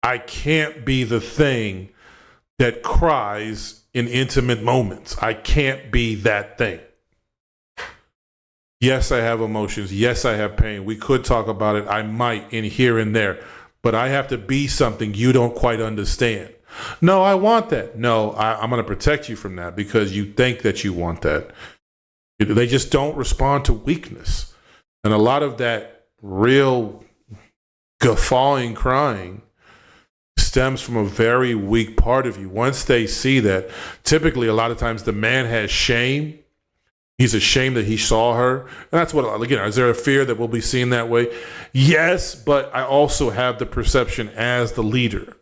I can't be the thing that cries in intimate moments. I can't be that thing. Yes, I have emotions. Yes, I have pain. We could talk about it. I might in here and there. But I have to be something you don't quite understand. No, I want that. No, I'm going to protect you from that because you think that you want that. They just don't respond to weakness. And a lot of that real guffawing crying stems from a very weak part of you. Once they see that, typically a lot of times the man has shame. He's ashamed that he saw her. And that's what, again, is there a fear that we'll be seen that way? Yes, but I also have the perception as the leader.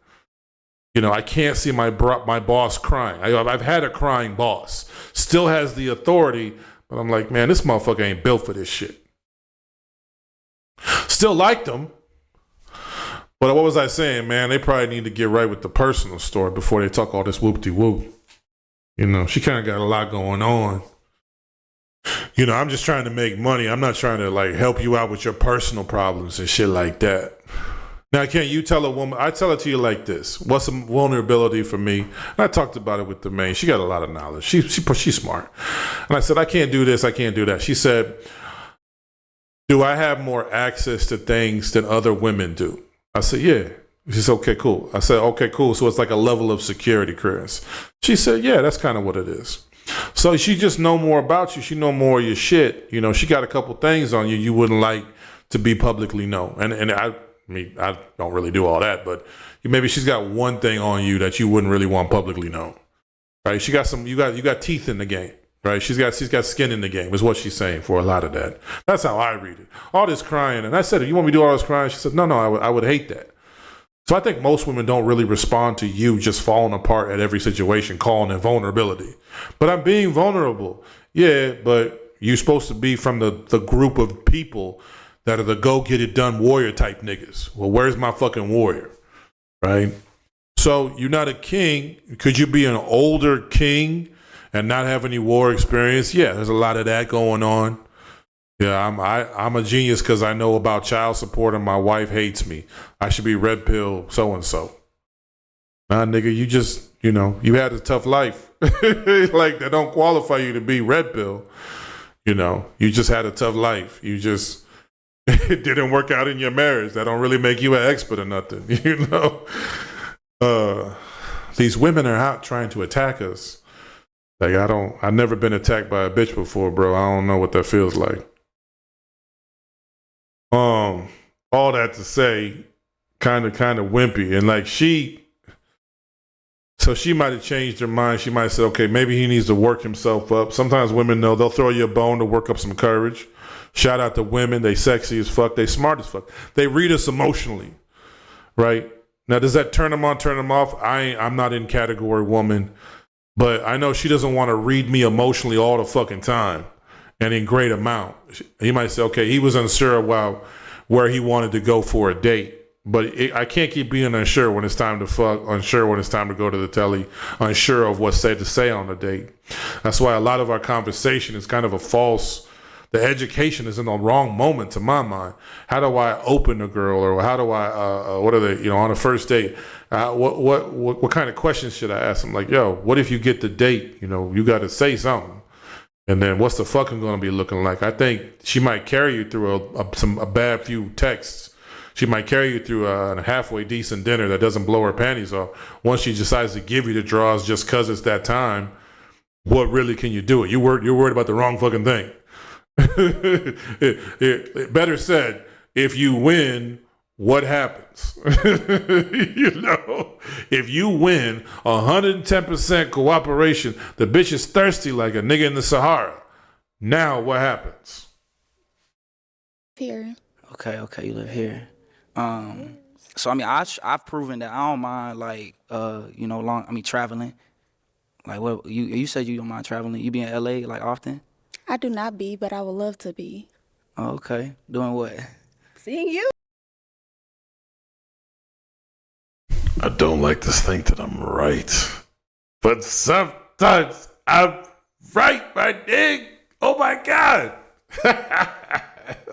You know, I can't see my boss crying. I've had a crying boss. Still has the authority, but I'm like, man, this motherfucker ain't built for this shit. Still liked them. But what was I saying, man? They probably need to get right with the personal story before they talk all this whoop-de-whoop. You know, she kind of got a lot going on. You know, I'm just trying to make money. I'm not trying to, like, help you out with your personal problems and shit like that. Now, can you tell a woman, I tell it to you like this. What's some vulnerability for me? And I talked about it with the main. She got a lot of knowledge. She's smart. And I said, I can't do this. I can't do that. She said, do I have more access to things than other women do? I said, yeah. She said, okay, cool. I said, okay, cool. So it's like a level of security clearance. She said, yeah, that's kind of what it is. So she just know more about you. She know more of your shit. You know, she got a couple things on you wouldn't like to be publicly known. And I don't really do all that, but maybe she's got one thing on you that you wouldn't really want publicly known. Right? She got you got teeth in the game. Right? She's got skin in the game is what she's saying for a lot of that. That's how I read it. All this crying. And I said, you want me to do all this crying? She said, no, I would hate that. So I think most women don't really respond to you just falling apart at every situation, calling it vulnerability. But I'm being vulnerable. Yeah, but you're supposed to be from the group of people that are the go-get-it-done warrior type niggas. Well, where's my fucking warrior? Right? So you're not a king. Could you be an older king and not have any war experience? Yeah, there's a lot of that going on. Yeah, I'm a genius because I know about child support and my wife hates me. I should be red pill so-and-so. Nah, nigga, you had a tough life. Like, that don't qualify you to be red pill. You know, you just had a tough life. You just, it didn't work out in your marriage. That don't really make you an expert or nothing, you know? These women are out trying to attack us. Like, I've never been attacked by a bitch before, bro. I don't know what that feels like. All that to say, kind of wimpy. And like so she might have changed her mind. She might have said, okay, maybe he needs to work himself up. Sometimes women know they'll throw you a bone to work up some courage. Shout out to women. They sexy as fuck. They smart as fuck. They read us emotionally, right? Now, does that turn them on, turn them off? I'm not in category woman, but I know she doesn't want to read me emotionally all the fucking time and in great amount. He might say, okay, he was unsure about where he wanted to go for a date, but I can't keep being unsure when it's time to fuck, unsure when it's time to go to the telly, unsure of what's said to say on the date. That's why a lot of our conversation is kind of a false. The education is in the wrong moment to my mind. How do I open a girl, or how do I, what are they, on a first date? What kind of questions should I ask them? Like, yo, what if you get the date? You got to say something. And then what's the fucking going to be looking like? I think she might carry you through a bad few texts. She might carry you through a halfway decent dinner that doesn't blow her panties off. Once she decides to give you the draws just because it's that time, what really can you do? You're worried about the wrong fucking thing. Better said, if you win, what happens? If you win 110% cooperation, the bitch is thirsty like a nigga in the Sahara. Now what happens? Here. Okay, you live here. So I mean, I've proven that I don't mind traveling. Like what you said you don't mind traveling. You be in LA like often? I do not be, but I would love to be. Oh, okay. Doing what? Seeing you. I don't like to think that I'm right, but sometimes I'm right, my nigga. Oh my God.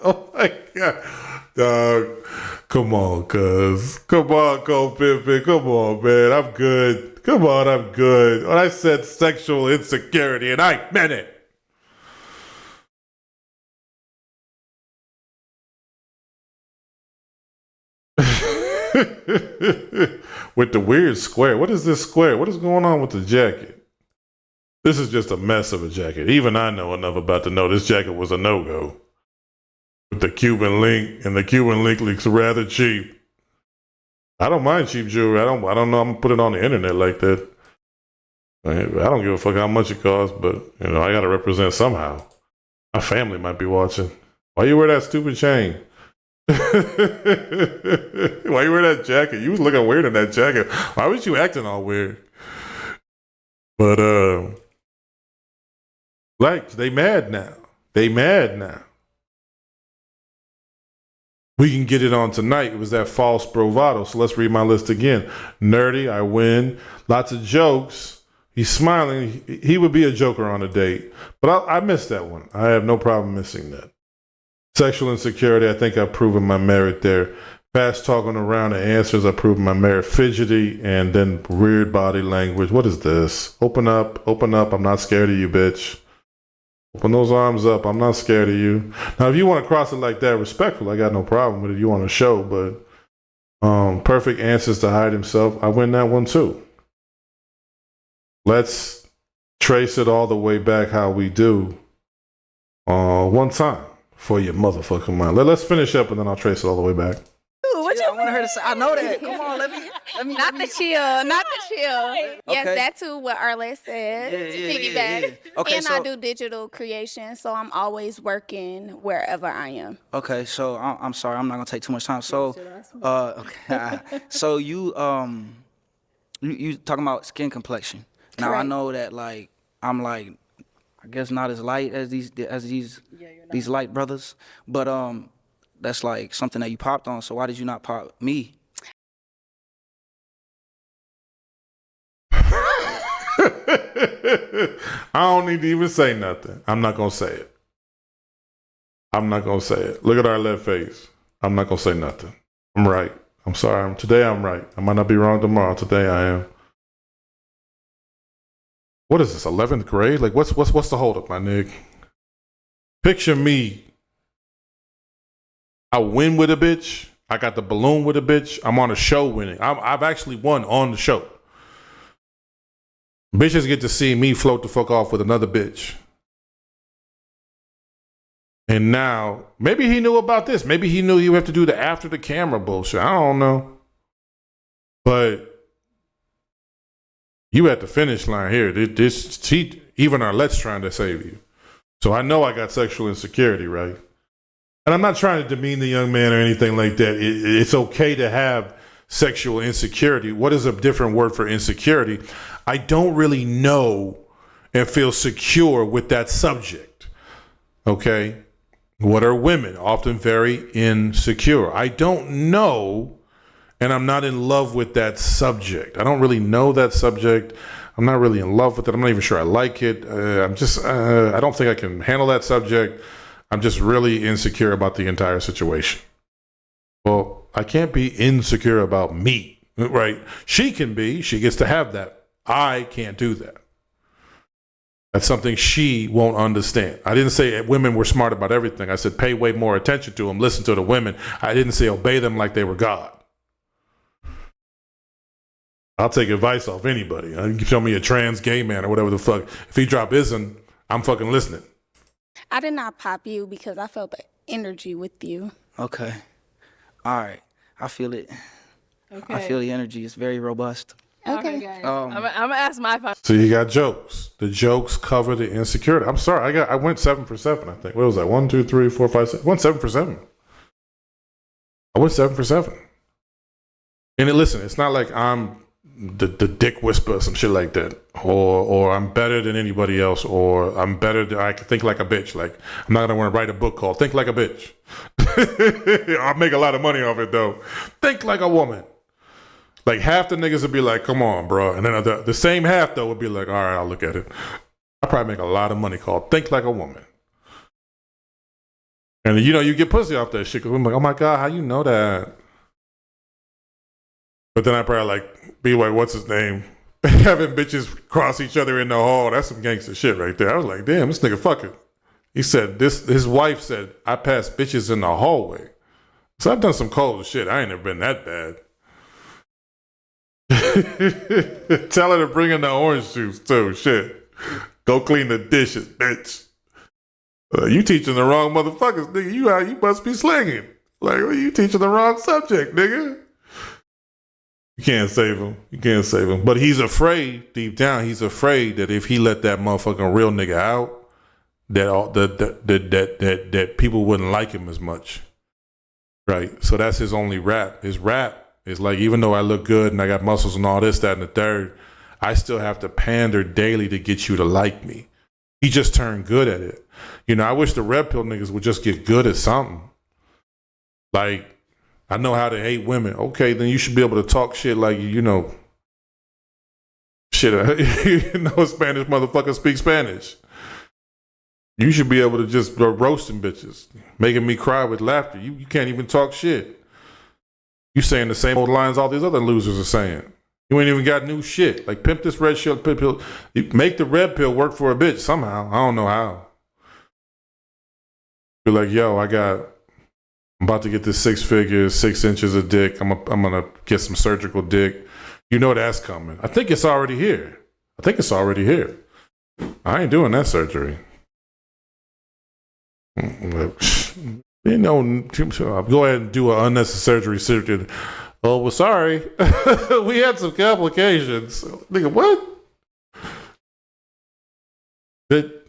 Oh my God. Dog, come on, cuz. Come on, Cole Pimpin. Come on, man. I'm good. Come on, I'm good. When I said sexual insecurity, and I meant it. With the weird square. What is this square? What is going on with the jacket? This is just a mess of a jacket. Even I know enough about to know this jacket was a no-go. With the Cuban link, and the Cuban link looks rather cheap. I don't mind cheap jewelry. I don't know. I'm gonna put it on the internet like that. I don't give a fuck how much it costs, but I gotta represent somehow. My family might be watching. Why you wear that stupid chain? Why you wear that jacket? You was looking weird in that jacket. Why was you acting all weird? But they mad now. They mad now. We can get it on tonight. It was that false bravado. So let's read my list again. Nerdy, I win. Lots of jokes. He's smiling. He would be a joker on a date. But I missed that one. I have no problem missing that. Sexual insecurity, I think I've proven my merit there. Fast talking around the answers, I've proven my merit. Fidgety, and then weird body language. What is this? Open up. I'm not scared of you, bitch. Open those arms up. I'm not scared of you. Now, if you want to cross it like that, respectful, I got no problem with it. You want to show, but perfect answers to hide himself. I win that one too. Let's trace it all the way back how we do one time for your motherfucking mind. Let's finish up and then I'll trace it all the way back. What you I want her to say. I know that. Come on, let me. Not the chill. Yes, Okay. that's too what Arlette said. To piggyback. Yeah. Okay, And so I do digital creation, so I'm always working wherever I am. okay, so I'm sorry, I'm not gonna take too much time. So, okay, so you talking about skin complexion. Now I Correct. know that I'm I guess not as light as these light brothers, but that's like something that you popped on. So why did you not pop me? I don't need to even say nothing. I'm not gonna say it. Look at our left face. I'm not gonna say nothing. I'm right. I'm sorry. Today I'm right. I might not be wrong tomorrow. Today I am. What is this? 11th grade? Like what's the holdup, my nigga? Picture me. I win with a bitch. I got the balloon with a bitch. I'm on a show winning. I've actually won on the show. Bitches get to see me float the fuck off with another bitch. And now, maybe he knew about this. Maybe he knew you have to do the after the camera bullshit. I don't know. But you at the finish line here. Even Arlette's trying to save you. So I know I got sexual insecurity, right? And I'm not trying to demean the young man or anything like that. It's okay to have sexual insecurity. What is a different word for insecurity? I don't really know and feel secure with that subject. Okay? What are women? Often very insecure. I don't know, and I'm not in love with that subject. I don't really know that subject. I'm not really in love with it. I'm not even sure I like it. I don't think I can handle that subject. I'm just really insecure about the entire situation. Well, I can't be insecure about me, right? She can be. She gets to have that. I can't do that. That's something she won't understand. I didn't say women were smart about everything. I said pay way more attention to them, listen to the women. I didn't say obey them like they were God. I'll take advice off anybody. You can show me a trans gay man or whatever the fuck. If he drop isn't, I'm fucking listening. I did not pop you because I felt the energy with you. Okay. All right. I feel it. Okay. I feel the energy. It's very robust. Okay. Guys. I'm gonna ask my final. So you got jokes. The jokes cover the insecurity. I'm sorry. I went 7 for 7, I think. What was that? 1, 2, 3, 4, 5, 6. I went 7 for 7. I went 7 for 7. And listen, it's not like I'm the dick whisperer, some shit like that, or I'm better than anybody else, or I'm better than I can think like a bitch. Like I'm not gonna want to write a book called "Think Like a Bitch." I'll make a lot of money off it though. Think like a woman. Like half the niggas would be like, "Come on, bro," and then the same half though would be like, "All right, I'll look at it." I probably make a lot of money called "Think Like a Woman." And you get pussy off that shit because I'm like, "Oh my god, how you know that?" But then I probably like be like, what's his name? Having bitches cross each other in the hall. That's some gangster shit right there. I was like, damn, this nigga fucking. He said this. His wife said, I pass bitches in the hallway. So I've done some cold shit. I ain't never been that bad. Tell her to bring in the orange juice too. Shit. Go clean the dishes, bitch. You teaching the wrong motherfuckers, nigga. You must be slinging. Like, you teaching the wrong subject, nigga. You can't save him. You can't save him. But he's afraid, deep down, he's afraid that if he let that motherfucking real nigga out, that people wouldn't like him as much. Right? So that's his only rap. His rap is like, even though I look good and I got muscles and all this, that, and the third, I still have to pander daily to get you to like me. He just turned good at it. I wish the red pill niggas would just get good at something. Like, I know how to hate women. Okay, then you should be able to talk shit like, shit, Spanish motherfucker speak Spanish. You should be able to just roast them bitches, making me cry with laughter. You can't even talk shit. You saying the same old lines all these other losers are saying. You ain't even got new shit. Like, pimp this red pill. Make the red pill work for a bitch somehow. I don't know how. Be like, yo, I'm about to get this 6 figures, 6 inches of dick. I'm gonna get some surgical dick. You know that's coming. I think it's already here. I ain't doing that surgery. Go ahead and do an unnecessary surgery. Oh, well, sorry. We had some complications. Nigga, what? That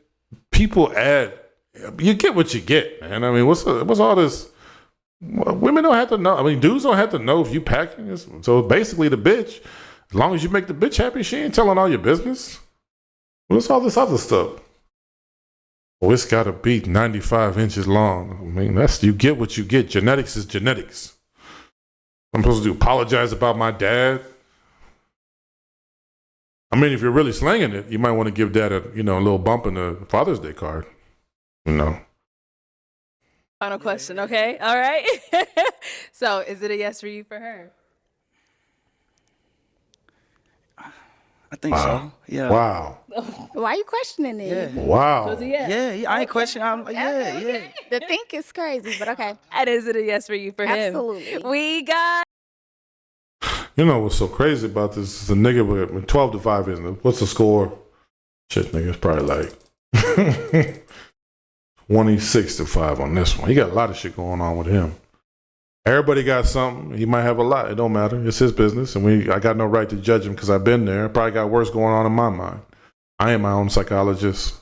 people add. You get what you get, man. I mean, what's all this? Women don't have to know. I mean, dudes don't have to know if you packing. So basically, the bitch, as long as you make the bitch happy, she ain't telling all your business. What's all this other stuff? Oh, it's got to be 95 inches long. I mean, you get what you get. Genetics is genetics. I'm supposed to apologize about my dad. I mean, if you're really slanging it, you might want to give dad a little bump in the Father's Day card. Final question, okay? All right. So, is it a yes for you for her? I think so. Yeah. Wow. Why are you questioning it? Yeah. Wow. Was it yes? Yeah. I ain't questioning. I'm like, yeah. The think is crazy, but okay. And is it a yes for you for him? Absolutely. We got. You know what's so crazy about this is a nigga with 12 to 5 isn't it? What's the score? Shit, nigga, it's probably like 26 to 5 on this one. He got a lot of shit going on with him. Everybody got something. He might have a lot. It don't matter. It's his business, and I got no right to judge him because I've been there. I probably got worse going on in my mind. I ain't my own psychologist.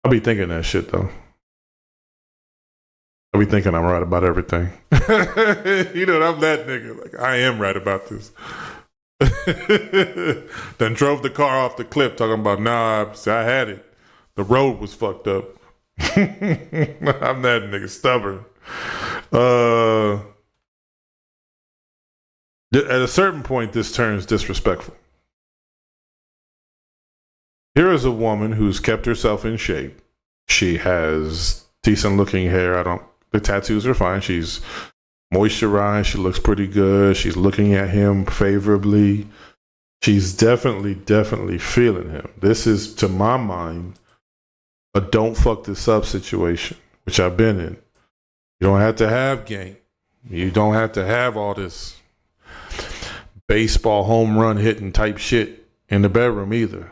I'll be thinking that shit though. I'll be thinking I'm right about everything. I'm that nigga. Like, I am right about this. Then drove the car off the cliff talking about, nah, I had it. The road was fucked up. I'm that nigga, stubborn. At a certain point, this turns disrespectful. Here is a woman who's kept herself in shape. She has decent looking hair. The tattoos are fine. She's moisturized. She looks pretty good. She's looking at him favorably. She's definitely feeling him. This is, to my mind, a don't fuck this up situation, which I've been in. You don't have to have game. You don't have to have all this baseball home run hitting type shit in the bedroom either.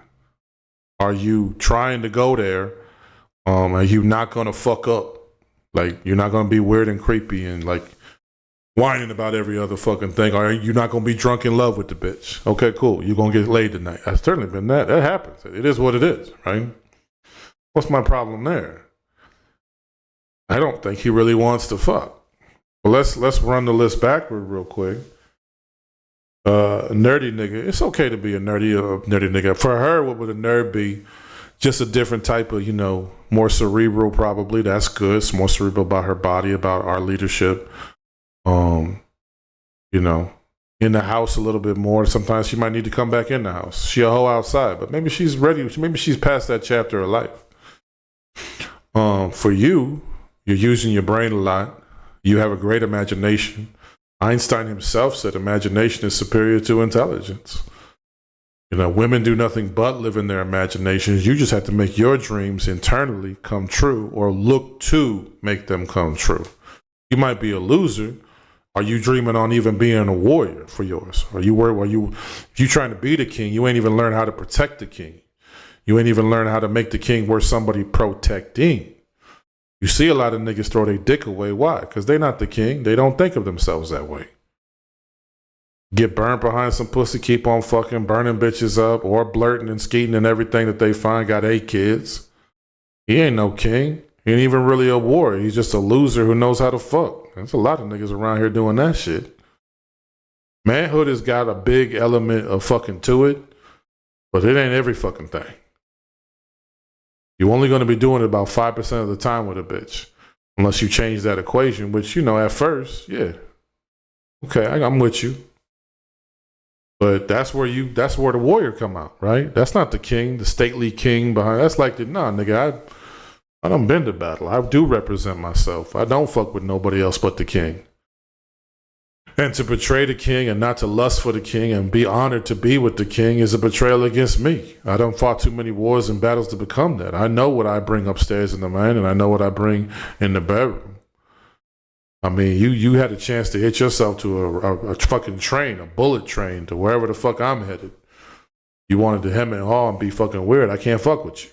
Are you trying to go there? Are you not going to fuck up? Like, you're not going to be weird and creepy and like whining about every other fucking thing. Or you're not going to be drunk in love with the bitch. Okay, cool. You're going to get laid tonight. I've certainly been that. That happens. It is what it is, right? What's my problem there? I don't think he really wants to fuck. Well, let's run the list backward real quick. Nerdy nigga. It's okay to be a nerdy nigga. For her, what would a nerd be? Just a different type of, more cerebral probably. That's good. It's more cerebral about her body, about our leadership. In the house a little bit more. Sometimes she might need to come back in the house. She a hoe outside, but maybe she's ready. Maybe she's past that chapter of life. For you, you're using your brain a lot. You have a great imagination. Einstein himself said imagination is superior to intelligence. Women do nothing but live in their imaginations. You just have to make your dreams internally come true or look to make them come true. You might be a loser. Are you dreaming on even being a warrior for yours? Are you worried? If you trying to be the king, you ain't even learn how to protect the king. You ain't even learn how to make the king worth somebody protecting. You see a lot of niggas throw their dick away. Why? Because they not the king. They don't think of themselves that way. Get burned behind some pussy, keep on fucking, burning bitches up, or blurting and skeeting and everything that they find. Got 8 kids. He ain't no king. He ain't even really a warrior. He's just a loser who knows how to fuck. There's a lot of niggas around here doing that shit. Manhood has got a big element of fucking to it, but it ain't every fucking thing. You're only going to be doing it about 5% of the time with a bitch. Unless you change that equation, which, at first, yeah. Okay, I'm with you. But that's where the warrior come out, right? That's not the king, the stately king behind. That's like nigga, I done been to battle. I do represent myself. I don't fuck with nobody else but the king. And to betray the king and not to lust for the king and be honored to be with the king is a betrayal against me. I done fought too many wars and battles to become that. I know what I bring upstairs in the man, and I know what I bring in the bedroom. I mean, you had a chance to hit yourself to a fucking train, a bullet train, to wherever the fuck I'm headed. You wanted to hem and haw and be fucking weird. I can't fuck with you.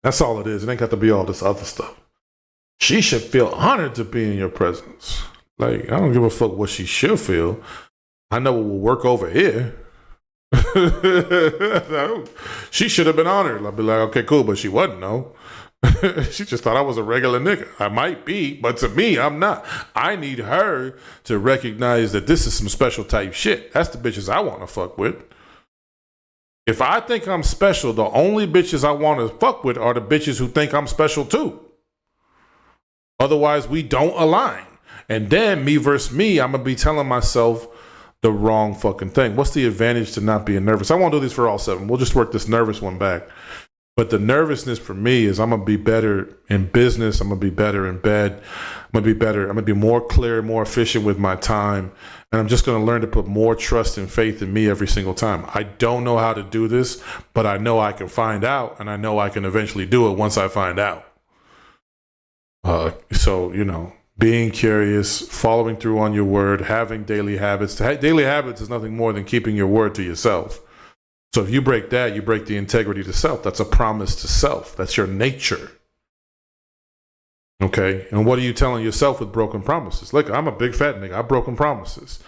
That's all it is. It ain't got to be all this other stuff. She should feel honored to be in your presence. Like, I don't give a fuck what she should feel. I know what will work over here. She should have been honored. I'd be like, okay, cool, but she wasn't, no. She just thought I was a regular nigga. I might be, but to me, I'm not. I need her to recognize that this is some special type shit. That's the bitches I want to fuck with. If I think I'm special, the only bitches I want to fuck with are the bitches who think I'm special too. Otherwise, we don't align. And then me versus me, I'm going to be telling myself the wrong fucking thing. What's the advantage to not being nervous? I won't do these for all 7. We'll just work this nervous one back. But the nervousness for me is I'm going to be better in business. I'm going to be better in bed. I'm going to be better. I'm going to be more clear, more efficient with my time. And I'm just going to learn to put more trust and faith in me every single time. I don't know how to do this, but I know I can find out, and I know I can eventually do it once I find out. So, being curious, following through on your word, having daily habits. Daily habits is nothing more than keeping your word to yourself. So if you break that, you break the integrity to self. That's a promise to self. That's your nature. Okay? And what are you telling yourself with broken promises? Look, I'm a big fat nigga. I've broken promises.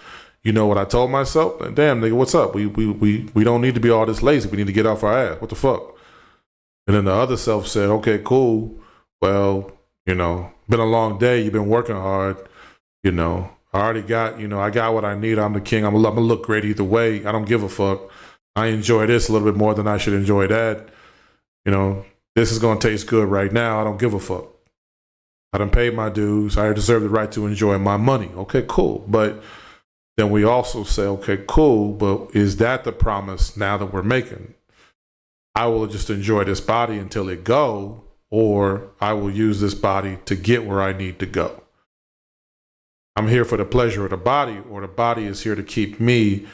You know what I told myself? Damn, nigga, what's up? We don't need to be all this lazy. We need to get off our ass. What the fuck? And then the other self said, okay, cool. Well, been a long day. You've been working hard. I already got, I got what I need. I'm the king. I'm gonna look great either way. I don't give a fuck. I enjoy this a little bit more than I should enjoy that. This is going to taste good right now. I don't give a fuck. I done paid my dues. I deserve the right to enjoy my money. Okay, cool. But then we also say, okay, cool, but is that the promise now that we're making? I will just enjoy this body until it go, or I will use this body to get where I need to go. I'm here for the pleasure of the body, or the body is here to keep me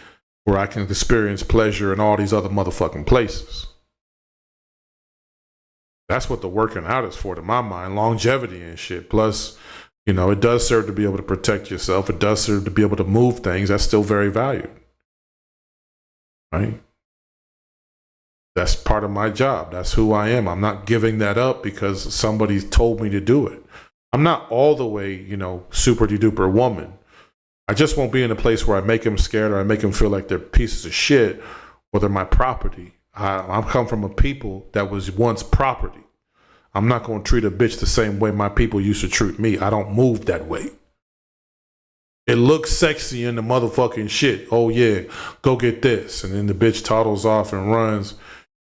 where I can experience pleasure in all these other motherfucking places. That's what the working out is for, to my mind. Longevity and shit. Plus, it does serve to be able to protect yourself. It does serve to be able to move things. That's still very valued. Right? That's part of my job. That's who I am. I'm not giving that up because somebody told me to do it. I'm not all the way, super duper woman. I just won't be in a place where I make them scared or I make them feel like they're pieces of shit or they're my property. I come from a people that was once property. I'm not going to treat a bitch the same way my people used to treat me. I don't move that way. It looks sexy in the motherfucking shit. Oh yeah, go get this. And then the bitch toddles off and runs.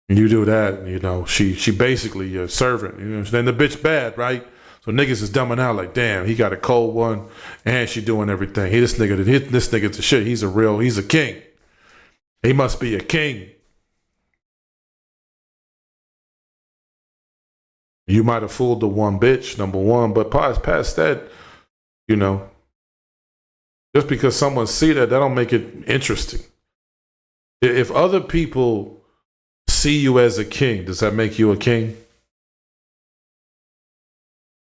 And you do that, she basically your servant. Then the bitch bad, right? So niggas is dumbing out like, damn, he got a cold one and she doing everything. This nigga's a shit. He's a king. He must be a king. You might have fooled the one bitch, number one, but past that, just because someone see that don't make it interesting. If other people see you as a king, does that make you a king?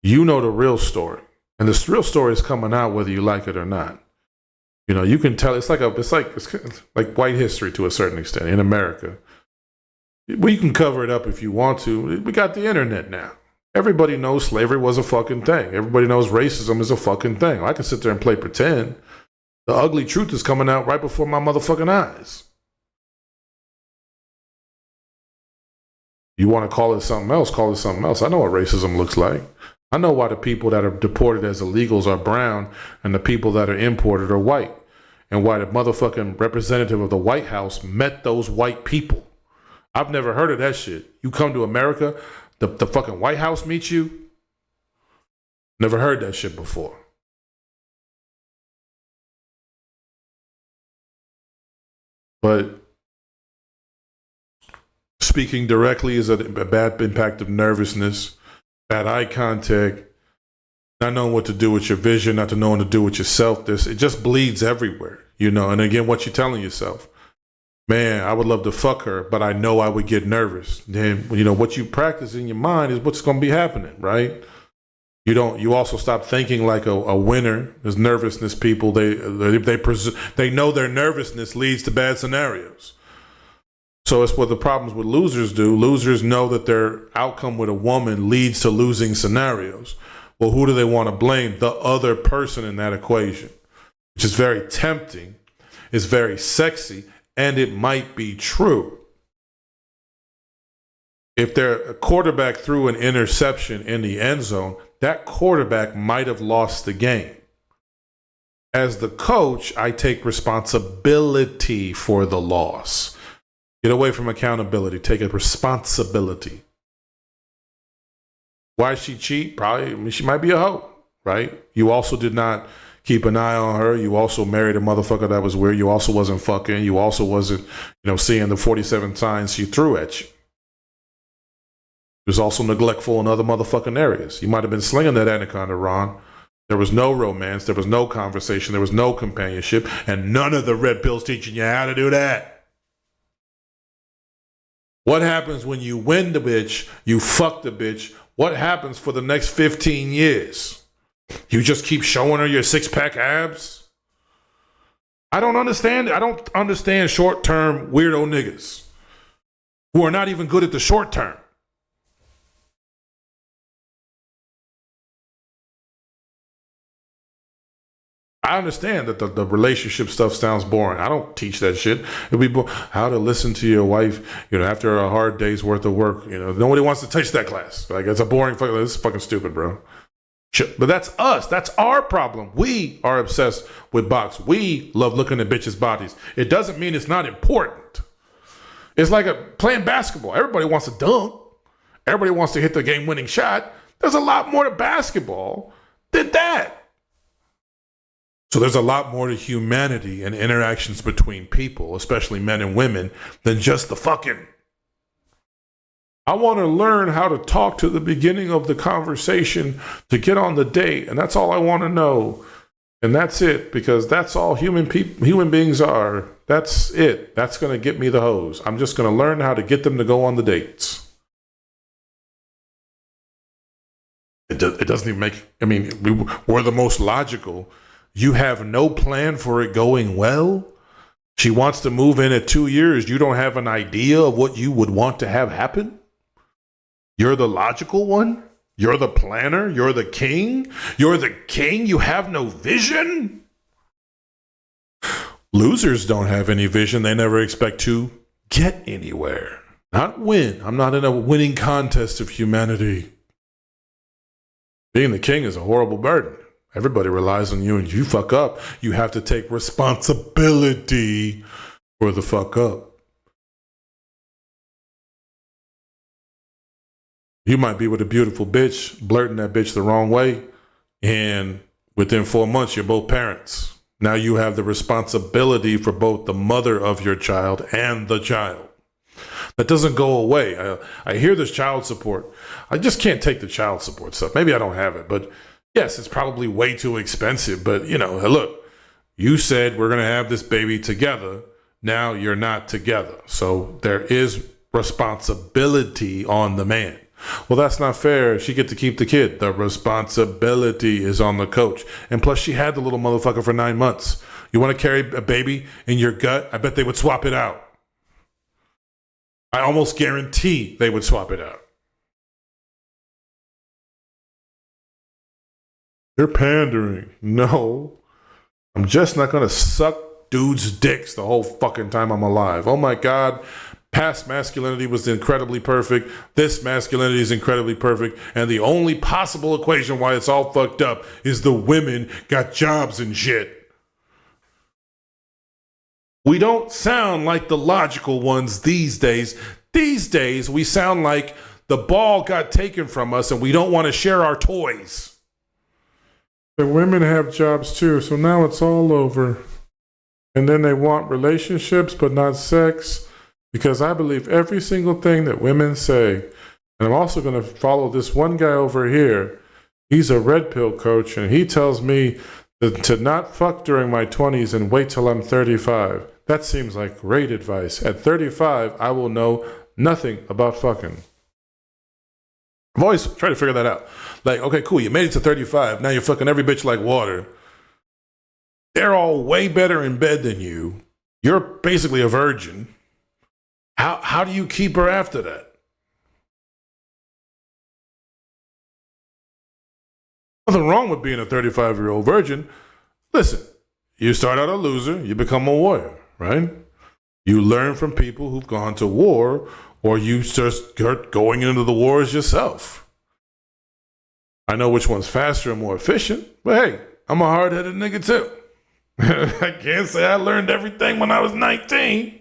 You know the real story. And the real story is coming out whether you like it or not. You can tell it's like white history to a certain extent in America. We can cover it up if you want to. We got the internet now. Everybody knows slavery was a fucking thing. Everybody knows racism is a fucking thing. I can sit there and play pretend. The ugly truth is coming out right before my motherfucking eyes. You want to call it something else, call it something else. I know what racism looks like. I know why the people that are deported as illegals are brown and the people that are imported are white. And why the motherfucking representative of the White House met those white people. I've never heard of that shit. You come to America, the fucking White House meets you? Never heard that shit before. But speaking directly is a bad impact of nervousness, bad eye contact, not knowing what to do with your vision, not knowing what to do with yourself. It just bleeds everywhere, And again, what you're telling yourself. Man, I would love to fuck her, but I know I would get nervous. Then, what you practice in your mind is what's going to be happening, right? You also stop thinking like a winner. There's nervousness people. They know their nervousness leads to bad scenarios. So it's what the problems with losers do. Losers know that their outcome with a woman leads to losing scenarios. Well, who do they want to blame? The other person in that equation, which is very tempting. It's very sexy. And it might be true. If their quarterback threw an interception in the end zone, that quarterback might have lost the game. As the coach, I take responsibility for the loss. Get away from accountability. Take a responsibility. Why she cheat? Probably, she might be a hoe, right? You also did not keep an eye on her. You also married a motherfucker that was weird. You also wasn't fucking. You also wasn't, seeing the 47 times she threw at you. She was also neglectful in other motherfucking areas. You might have been slinging that anaconda, Ron. There was no romance. There was no conversation. There was no companionship. And none of the red pills teaching you how to do that. What happens when you win the bitch, you fuck the bitch? What happens for the next 15 years? You just keep showing her your six-pack abs? I don't understand. I don't understand short-term weirdo niggas who are not even good at the short term. I understand that the relationship stuff sounds boring. I don't teach that shit. It'll be how to listen to your wife, after a hard day's worth of work. Nobody wants to touch that class. Like, it's a boring fucking, this is fucking stupid, bro. But that's us. That's our problem. We are obsessed with box. We love looking at bitches' bodies. It doesn't mean it's not important. It's like playing basketball. Everybody wants to dunk. Everybody wants to hit the game-winning shot. There's a lot more to basketball than that. So there's a lot more to humanity and interactions between people, especially men and women, than just the fucking. I want to learn how to talk to the beginning of the conversation to get on the date, and that's all I want to know. And that's it, because that's all human beings are. That's it. That's going to get me the hoes. I'm just going to learn how to get them to go on the dates. It doesn't even make, I mean, we're the most logical. You have no plan for it going well. She wants to move in at 2 years. You don't have an idea of what you would want to have happen. You're the logical one. You're the planner. You're the king. You're the king. You have no vision. Losers don't have any vision. They never expect to get anywhere. Not win. I'm not in a winning contest of humanity. Being the king is a horrible burden. Everybody relies on you, and if you fuck up, you have to take responsibility for the fuck up. You might be with a beautiful bitch, blurting that bitch the wrong way, and within 4 months, you're both parents. Now you have the responsibility for both the mother of your child and the child. That doesn't go away. I hear this child support. I just can't take the child support stuff. Maybe I don't have it, but yes, it's probably way too expensive. But, you know, look, you said we're going to have this baby together. Now you're not together. So there is responsibility on the man. Well, that's not fair. She get to keep the kid. The responsibility is on the coach. And plus, she had the little motherfucker for 9 months. You want to carry a baby in your gut? I bet they would swap it out. I almost guarantee they would swap it out. You're pandering. No. I'm just not going to suck dudes' dicks the whole fucking time I'm alive. Oh my God. Past masculinity was incredibly perfect. This masculinity is incredibly perfect. And the only possible equation why it's all fucked up is the women got jobs and shit. We don't sound like the logical ones these days. These days, we sound like the ball got taken from us and we don't want to share our toys. The women have jobs too, so now it's all over. And then they want relationships but not sex. Because I believe every single thing that women say. And I'm also going to follow this one guy over here. He's a red pill coach, and he tells me to not fuck during my 20s and wait till I'm 35. That seems like great advice. At 35, I will know nothing about fucking. I've always tried to figure that out. Like, okay, cool, you made it to 35. Now you're fucking every bitch like water. They're all way better in bed than you. You're basically a virgin. How do you keep her after that? Nothing wrong with being a 35-year-old virgin. Listen, you start out a loser, you become a warrior, right? You learn from people who've gone to war, or you start going into the wars yourself. I know which one's faster and more efficient, but hey, I'm a hard-headed nigga too. I can't say I learned everything when I was 19.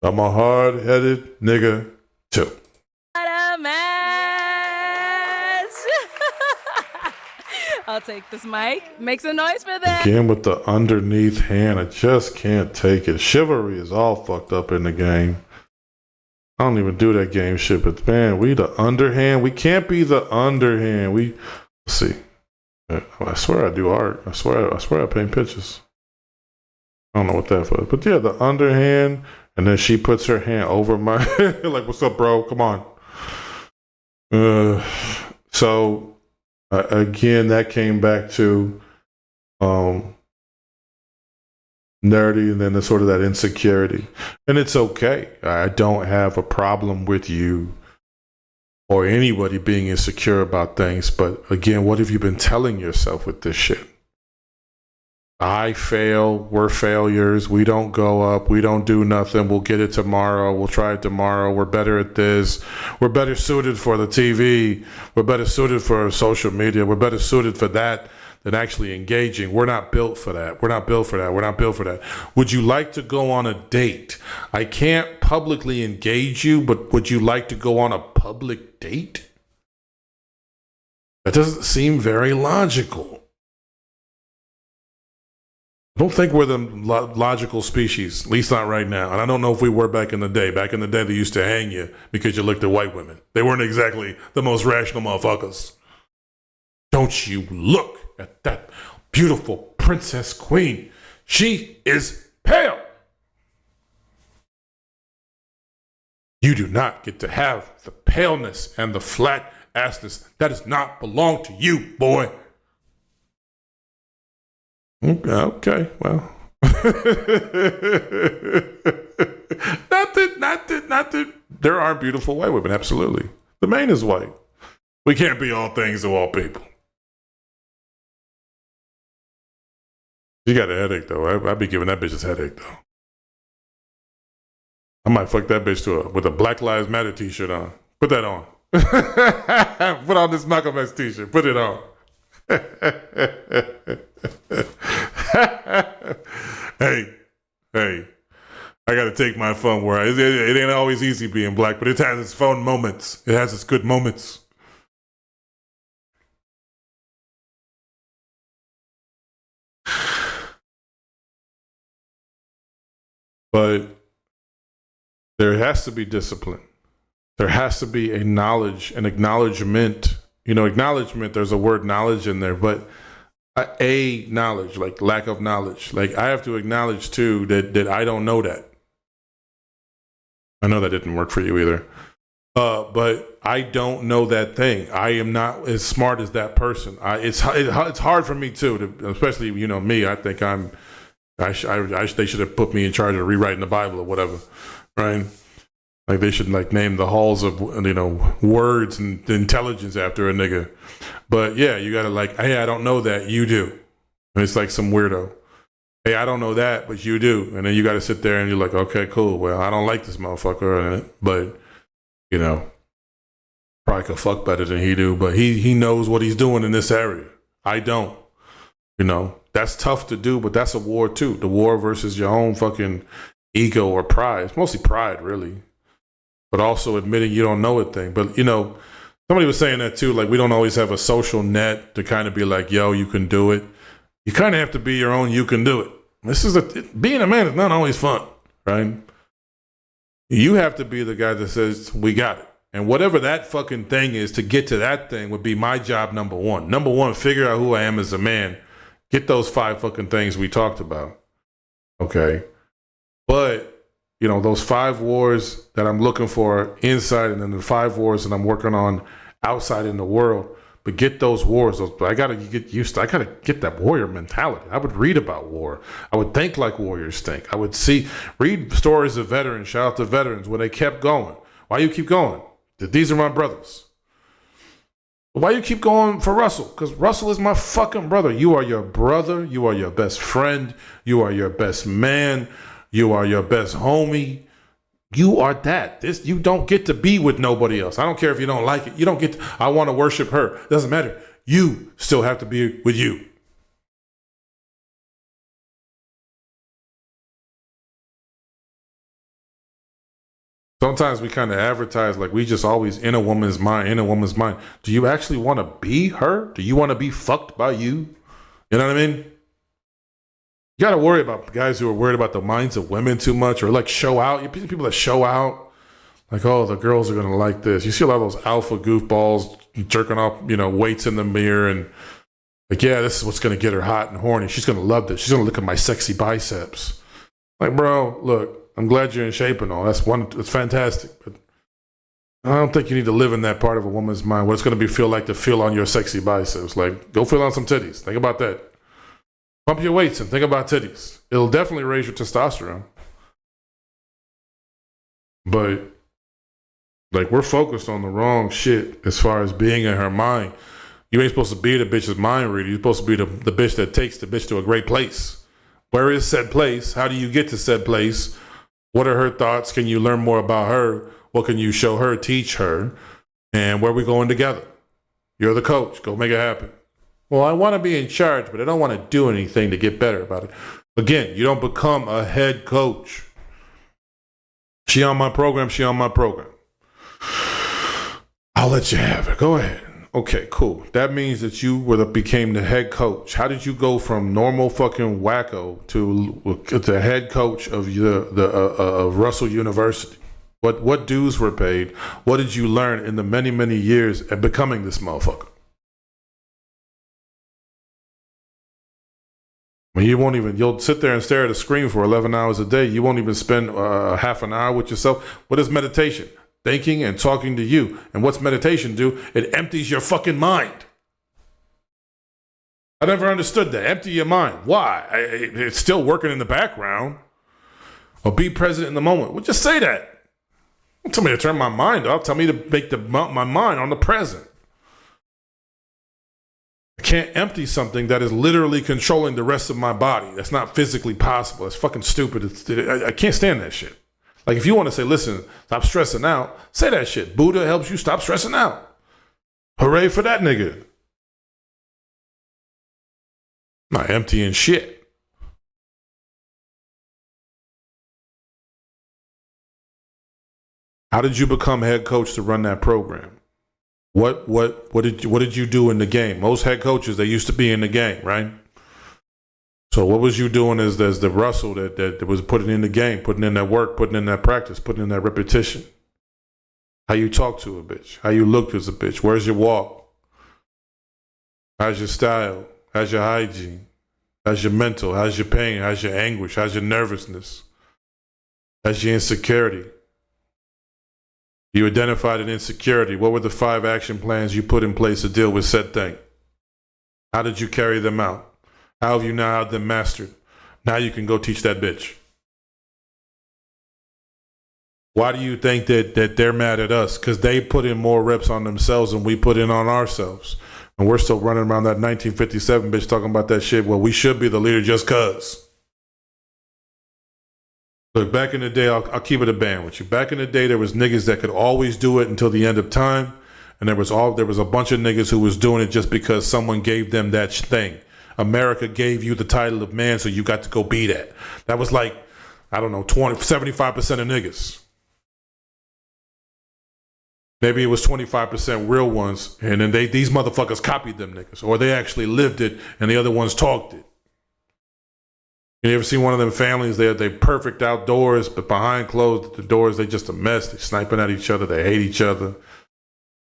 I'm a hard-headed nigga, too. What a match! I'll take this mic. Make some noise for them. Again with the underneath hand. I just can't take it. Chivalry is all fucked up in the game. I don't even do that game shit, but man, we the underhand. We can't be the underhand. Let's see. I swear I do art. I swear I paint pictures. I don't know what that was. But yeah, the underhand. And then she puts her hand over my head, like, what's up, bro? Come on. So, again, that came back to nerdy and then the sort of that insecurity. And it's okay. I don't have a problem with you or anybody being insecure about things. But again, what have you been telling yourself with this shit? I fail, we're failures, we don't go up, we don't do nothing, we'll get it tomorrow, we'll try it tomorrow, we're better at this, we're better suited for the TV, we're better suited for social media, we're better suited for that than actually engaging. We're not built for that, we're not built for that, we're not built for that. Would you like to go on a date? I can't publicly engage you, but would you like to go on a public date? That doesn't seem very logical. I don't think we're the logical species, at least not right now. And I don't know if we were back in the day. Back in the day, they used to hang you because you looked at white women. They weren't exactly the most rational motherfuckers. Don't you look at that beautiful princess queen. She is pale. You do not get to have the paleness and the flat assness. That does not belong to you, boy. Okay, well. not that there aren't beautiful white women, absolutely. The main is white. We can't be all things to all people. You got a headache, though. I'd be giving that bitch a headache, though. I might fuck that bitch with a Black Lives Matter t-shirt on. Put that on. Put on this Malcolm X t-shirt. Put it on. Hey. I gotta take my fun where it ain't always easy being black, but it has its fun moments. It has its good moments. But there has to be discipline. There has to be an acknowledgement. Acknowledgement, there's a word knowledge in there, but a knowledge, like lack of knowledge. Like I have to acknowledge too that I don't know that. I know that didn't work for you either. But I don't know that thing. I am not as smart as that person. It's hard for me too, especially me. I think they should have put me in charge of rewriting the Bible or whatever, right? Like they should name the halls of words and intelligence after a nigga. But yeah, you gotta hey, I don't know that, you do. And it's like some weirdo. Hey, I don't know that, but you do. And then you gotta sit there and you're like, okay, cool. Well, I don't like this motherfucker, but probably could fuck better than he do. But he knows what he's doing in this area. I don't. That's tough to do, but that's a war too. The war versus your own fucking ego or pride. It's mostly pride, really. But also admitting you don't know a thing. But, somebody was saying that too. Like, we don't always have a social net to kind of be like, yo, you can do it. You kind of have to be your own, you can do it. Being a man is not always fun, right? You have to be the guy that says, we got it. And whatever that fucking thing is to get to that thing would be my job, number one. Number one, figure out who I am as a man. Get those 5 fucking things we talked about. Okay. But, those 5 wars that I'm looking for inside and then the 5 wars that I'm working on outside in the world. But get those wars. I got to get used to, I got to get that warrior mentality. I would read about war. I would think like warriors think. I would read stories of veterans, shout out to veterans when they kept going. Why you keep going? These are my brothers. Why you keep going for Russell? Because Russell is my fucking brother. You are your brother. You are your best friend. You are your best man. You are your best homie. You are that. You don't get to be with nobody else. I don't care if you don't like it. You don't get to, I want to worship her. It doesn't matter. You still have to be with you. Sometimes we kind of advertise like we just always in a woman's mind. Do you actually want to be her? Do you want to be fucked by you? You know what I mean? You got to worry about guys who are worried about the minds of women too much or show out. You people that show out like, oh, the girls are going to like this. You see a lot of those alpha goofballs jerking off, weights in the mirror and yeah, this is what's going to get her hot and horny. She's going to love this. She's going to look at my sexy biceps. Like, bro, look, I'm glad you're in shape and all. That's fantastic. But I don't think you need to live in that part of a woman's mind. What it's going to feel like to feel on your sexy biceps. Like, go feel on some titties. Think about that. Pump your weights and think about titties. It'll definitely raise your testosterone. But, we're focused on the wrong shit as far as being in her mind. You ain't supposed to be the bitch's mind reader. You're supposed to be the bitch that takes the bitch to a great place. Where is said place? How do you get to said place? What are her thoughts? Can you learn more about her? What can you show her, teach her? And where we going together? You're the coach. Go make it happen. Well, I want to be in charge, but I don't want to do anything to get better about it. Again, you don't become a head coach. She on my program. I'll let you have it. Go ahead. Okay, cool. That means that you became the head coach. How did you go from normal fucking wacko to the head coach of of Russell University? What dues were paid? What did you learn in the many, many years of becoming this motherfucker? When you'll sit there and stare at a screen for 11 hours a day. You won't even spend half an hour with yourself. What is meditation? Thinking and talking to you. And what's meditation do? It empties your fucking mind. I never understood that. Empty your mind. Why? It's still working in the background. Or be present in the moment. Well, just say that. Don't tell me to turn my mind off. Tell me to make my mind on the present. I can't empty something that is literally controlling the rest of my body. That's not physically possible. It's fucking stupid. I can't stand that shit. Like, if you want to say, listen, stop stressing out, say that shit. Buddha helps you stop stressing out. Hooray for that nigga. I'm not emptying shit. How did you become head coach to run that program? What did you do in the game? Most head coaches, they used to be in the game, right? So what was you doing as the Russell that was putting in the game, putting in that work, putting in that practice, putting in that repetition? How you talk to a bitch? How you look as a bitch? Where's your walk? How's your style? How's your hygiene? How's your mental? How's your pain? How's your anguish? How's your nervousness? How's your insecurity? You identified an insecurity. What were the 5 action plans you put in place to deal with said thing? How did you carry them out? How have you now had them mastered? Now you can go teach that bitch. Why do you think that they're mad at us? Because they put in more reps on themselves than we put in on ourselves. And we're still running around that 1957 bitch talking about that shit. Well, we should be the leader just cuz. Look, back in the day, I'll keep it a band with you. Back in the day, there was niggas that could always do it until the end of time. And there was a bunch of niggas who was doing it just because someone gave them that thing. America gave you the title of man, so you got to go be that. That was like, I don't know, 75% of niggas. Maybe it was 25% real ones, and then these motherfuckers copied them niggas, or they actually lived it, and the other ones talked it. You ever seen one of them families? They perfect outdoors, but behind closed the doors, they just a mess. They sniping at each other. They hate each other.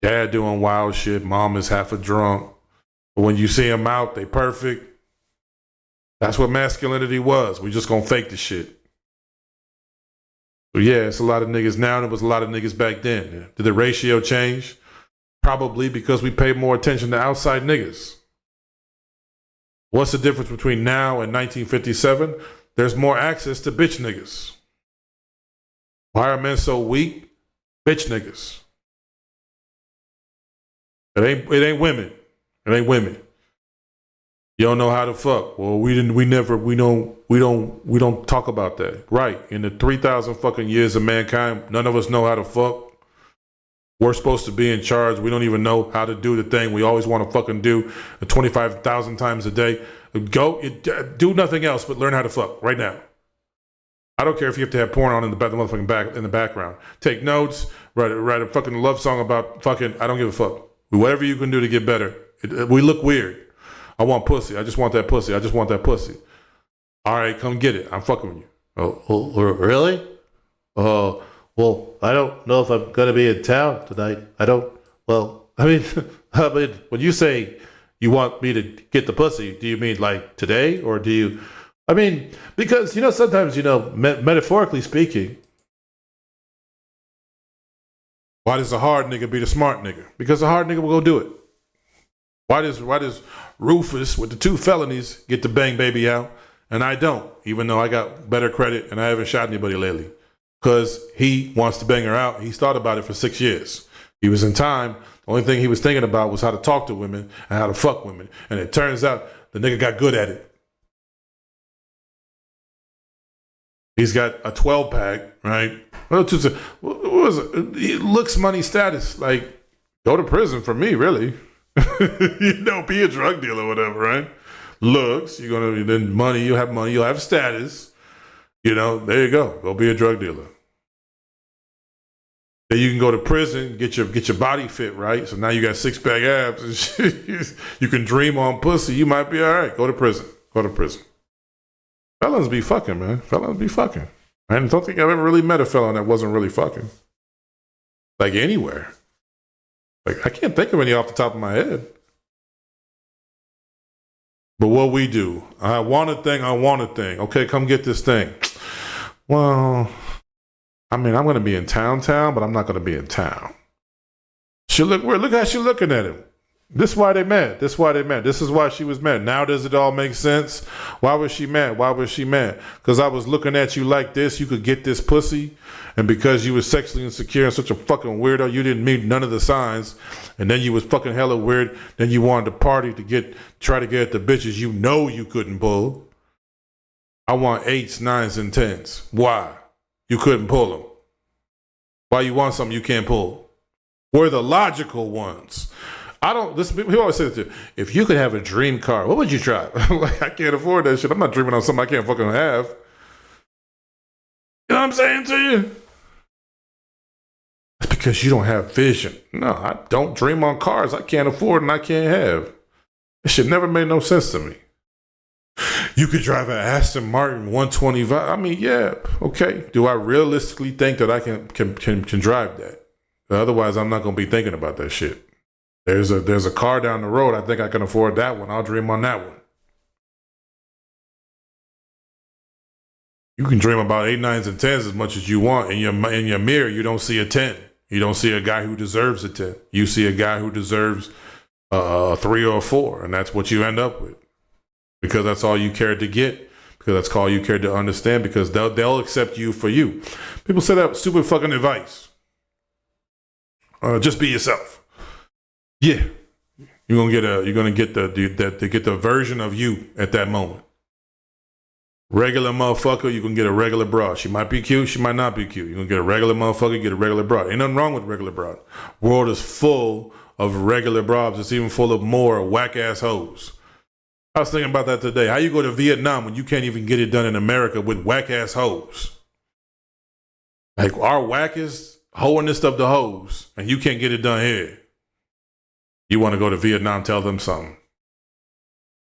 Dad doing wild shit. Mom is half a drunk. But when you see them out, they perfect. That's what masculinity was. We just gonna fake the shit. So yeah, it's a lot of niggas now, and it was a lot of niggas back then. Did the ratio change? Probably because we pay more attention to outside niggas. What's the difference between now and 1957? There's more access to bitch niggas. Why are men so weak? Bitch niggas. It ain't women. It ain't women. You don't know how to fuck. Well, we don't talk about that. Right. In the 3,000 fucking years of mankind, none of us know how to fuck. We're supposed to be in charge. We don't even know how to do the thing we always want to fucking do 25,000 times a day. Go do nothing else but learn how to fuck right now. I don't care if you have to have porn on in the background. Take notes. Write a fucking love song about fucking. I don't give a fuck. Whatever you can do to get better. We look weird. I want pussy. I just want that pussy. I just want that pussy. All right, come get it. I'm fucking with you. Oh, really? Well, I don't know if I'm going to be in town tonight. When you say you want me to get the pussy, do you mean like today? Or do you, because, sometimes, metaphorically speaking. Why does a hard nigga be the smart nigga? Because a hard nigga will go do it. Why does Rufus with the 2 felonies get the bang baby out and I don't, even though I got better credit and I haven't shot anybody lately? Because he wants to bang her out. He's thought about it for 6 years. He was in time. The only thing he was thinking about was how to talk to women and how to fuck women. And it turns out the nigga got good at it. He's got a 12-pack, right? What was it? Looks, money, status. Like, go to prison for me, really. Be a drug dealer or whatever, right? Looks, then money, you'll have status. There you go. Go be a drug dealer. Then you can go to prison, get your body fit, right? So now you got 6-pack abs and shit. You can dream on pussy. You might be all right. Go to prison. Felons be fucking, man. Felons be fucking. I don't think I've ever really met a felon that wasn't really fucking. Like anywhere. Like I can't think of any off the top of my head. But what we do, I want a thing. Okay, come get this thing. Well, I mean, I'm going to be in town, but I'm not going to be in town. Look how she looking at him. This is why they mad. This is why she was mad. Now does it all make sense? Why was she mad? Because I was looking at you like this. You could get this pussy. And because you was sexually insecure and such a fucking weirdo, you didn't meet none of the signs. And then you was fucking hella weird. Then you wanted to party to try to get at the bitches you know you couldn't pull. I want 8s, 9s, and 10s. Why? You couldn't pull them. Why you want something you can't pull? We're the logical ones. People always say this, if you could have a dream car, what would you drive? Like, I can't afford that shit. I'm not dreaming on something I can't fucking have. You know what I'm saying to you? It's because you don't have vision. No, I don't dream on cars I can't afford and I can't have. It shit never made no sense to me. You could drive an Aston Martin 125. I mean, yeah, okay. Do I realistically think that I can drive that? Otherwise, I'm not going to be thinking about that shit. There's a car down the road. I think I can afford that one. I'll dream on that one. You can dream about 8, 9s, and 10s as much as you want. In your mirror, you don't see a 10. You don't see a guy who deserves a 10. You see a guy who deserves a 3 or a 4, and that's what you end up with. Because that's all you cared to get. Because that's all you cared to understand. Because they'll accept you for you. People say that stupid fucking advice. Just be yourself. Yeah, you're gonna get the version of you at that moment. Regular motherfucker, you can get a regular broad. She might be cute, she might not be cute. You're gonna get a regular motherfucker, get a regular broad. Ain't nothing wrong with regular broad. World is full of regular broads. It's even full of more whack ass hoes. I was thinking about that today. How you go to Vietnam when you can't even get it done in America with whack ass hoes? Like, our whack is hoeing this stuff to hoes, and you can't get it done here. You want to go to Vietnam, tell them something.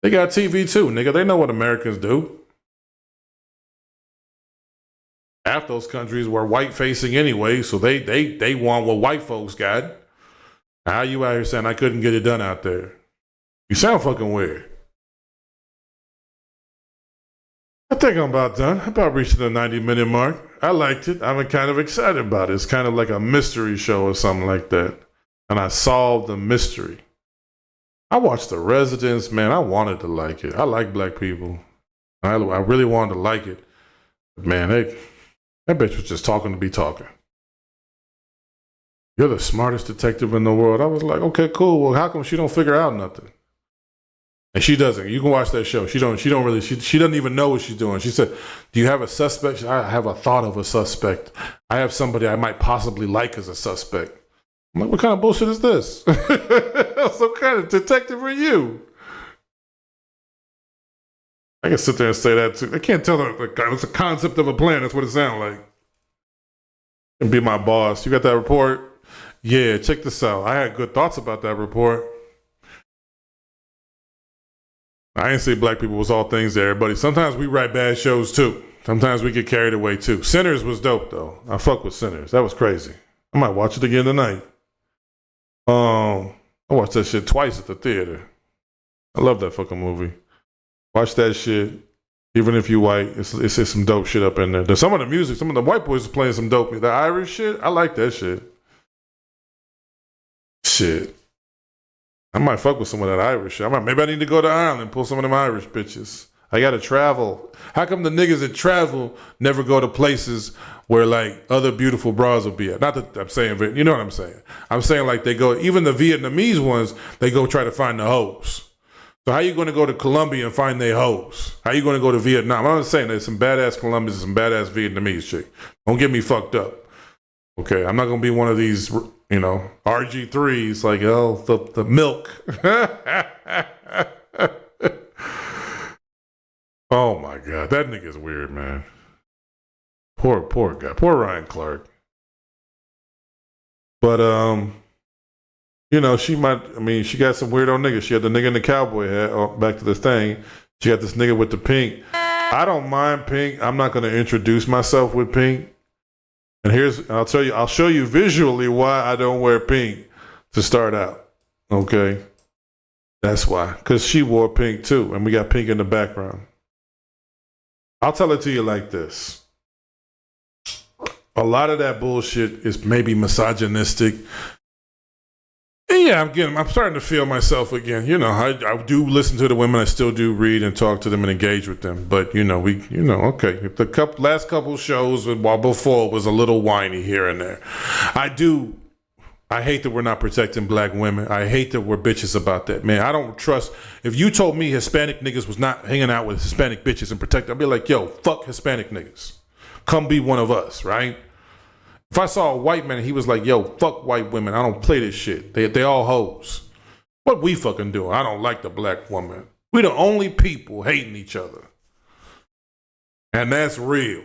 They got TV too, nigga. They know what Americans do. Half those countries were white facing anyway, so they want what white folks got. How you out here saying I couldn't get it done out there? You sound fucking weird. I think I'm about done. I'm about reaching the 90-minute mark. I liked it. I'm kind of excited about it. It's kind of like a mystery show or something like that. And I solved the mystery. I watched The Residence, man. I wanted to like it. I like black people. I really wanted to like it. But man, that bitch was just talking to be talking. You're the smartest detective in the world. I was like, okay, cool. Well, how come she don't figure out nothing? And she doesn't. You can watch that show. She doesn't even know what she's doing. She said, do you have a suspect? I have a thought of a suspect. I have somebody I might possibly like as a suspect. I'm like, what kind of bullshit is this? Some kind of detective are you? I can sit there and say that too. I can't tell her it's a concept of a plan. That's what it sounds like. And be my boss. You got that report? Yeah, check this out. I had good thoughts about that report. I ain't say black people was all things to everybody. Sometimes we write bad shows too. Sometimes we get carried away too. Sinners was dope though. I fuck with Sinners. That was crazy. I might watch it again tonight. I watched that shit twice at the theater. I love that fucking movie. Watch that shit. Even if you white, it's some dope shit up in there. There's some of the music, some of the white boys are playing some dope. The Irish shit, I like that shit. Shit. I might fuck with some of that Irish shit. Maybe I need to go to Ireland and pull some of them Irish bitches. I gotta travel. How come the niggas that travel never go to places where like other beautiful bras will be at? Not that I'm saying, you know what I'm saying. I'm saying like they go, even the Vietnamese ones, they go try to find the hoes. So how you going to go to Colombia and find their hoes? How you going to go to Vietnam? I'm not saying there's some badass Colombians and some badass Vietnamese chick. Don't get me fucked up. Okay, I'm not going to be one of these, RG3s like, oh, the milk. Oh my God, that nigga's weird, man. Poor guy. Poor Ryan Clark. But, she got some weirdo niggas. She had the nigga in the cowboy hat. Back to this thing. She got this nigga with the pink. I don't mind pink. I'm not going to introduce myself with pink. And I'll show you visually why I don't wear pink to start out. Okay. That's why. Because she wore pink too, and we got pink in the background. I'll tell it to you like this. A lot of that bullshit is maybe misogynistic. And yeah, I'm starting to feel myself again. You know, I do listen to the women. I still do read and talk to them and engage with them. But okay. If the last couple shows while before was a little whiny here and there. I hate that we're not protecting black women. I hate that we're bitches about that, man. I don't trust. If you told me Hispanic niggas was not hanging out with Hispanic bitches and protect, I'd be like, yo, fuck Hispanic niggas. Come be one of us, right? If I saw a white man and he was like, yo, fuck white women, I don't play this shit. They all hoes. What we fucking doing? I don't like the black woman. We the only people hating each other. And that's real.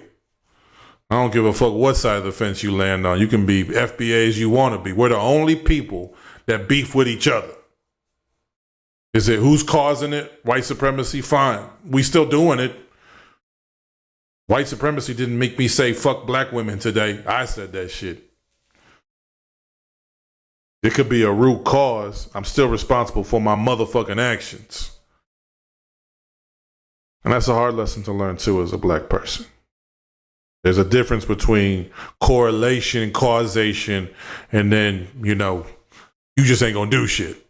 I don't give a fuck what side of the fence you land on. You can be FBA as you want to be. We're the only people that beef with each other. Is it who's causing it? White supremacy? Fine. We still doing it. White supremacy didn't make me say fuck black women today. I said that shit. It could be a root cause. I'm still responsible for my motherfucking actions. And that's a hard lesson to learn too as a black person. There's a difference between correlation, causation, and then, you just ain't gonna do shit.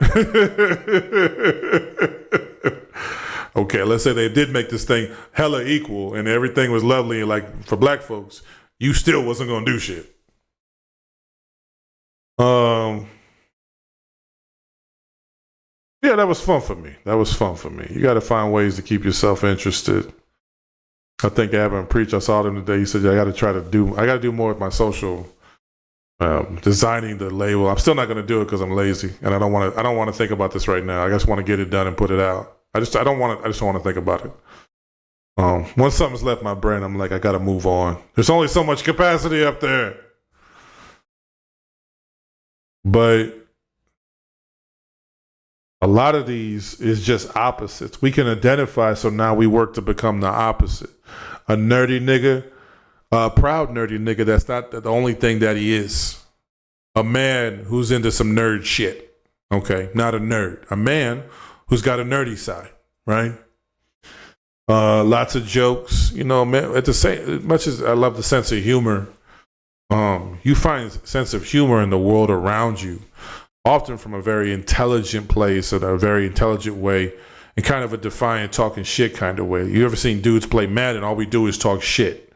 Okay, let's say they did make this thing hella equal and everything was lovely, and like for black folks, you still wasn't gonna do shit. Yeah, that was fun for me. You gotta find ways to keep yourself interested. I think Abba Preach, I saw them today. He said, I got to do more with my social, designing the label. I'm still not going to do it because I'm lazy and I don't want to think about this right now. I just want to get it done and put it out. I just don't want to think about it. Once something's left my brain, I'm like, I got to move on. There's only so much capacity up there. But a lot of these is just opposites. We can identify, so now we work to become the opposite. A nerdy nigga, a proud nerdy nigga, that's not the only thing that he is. A man who's into some nerd shit. Okay, not a nerd. A man who's got a nerdy side, right? Lots of jokes, man. At the same, as much as I love the sense of humor, you find sense of humor in the world around you. Often from a very intelligent place in a very intelligent way and kind of a defiant talking shit kind of way. You ever seen dudes play Madden? All we do is talk shit.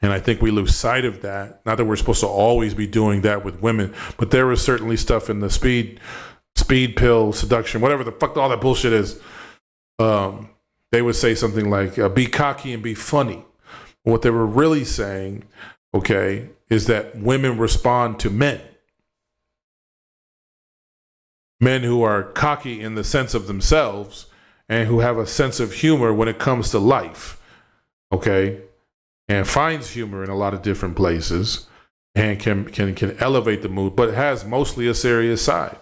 And I think we lose sight of that. Not that we're supposed to always be doing that with women, but there was certainly stuff in the speed pill, seduction, whatever the fuck all that bullshit is. They would say something like, be cocky and be funny. What they were really saying, okay, is that women respond to men. Men who are cocky in the sense of themselves and who have a sense of humor when it comes to life, okay, and finds humor in a lot of different places and can elevate the mood, but it has mostly a serious side.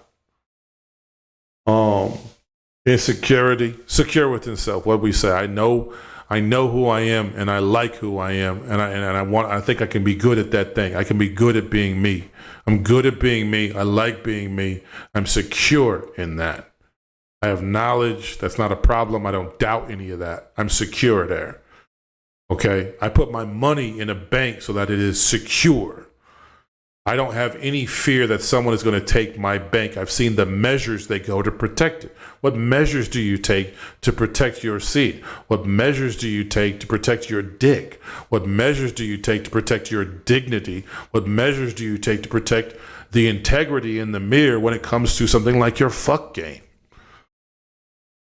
Insecurity, secure with himself. What we say, I know who I am and I like who I am and I think I can be good at that thing. I can be good at being me. I'm good at being me. I like being me. I'm secure in that. I have knowledge. That's not a problem. I don't doubt any of that. I'm secure there. Okay? I put my money in a bank so that it is secure. I don't have any fear that someone is going to take my bank. I've seen the measures they go to protect it. What measures do you take to protect your seat? What measures do you take to protect your dick? What measures do you take to protect your dignity? What measures do you take to protect the integrity in the mirror when it comes to something like your fuck game?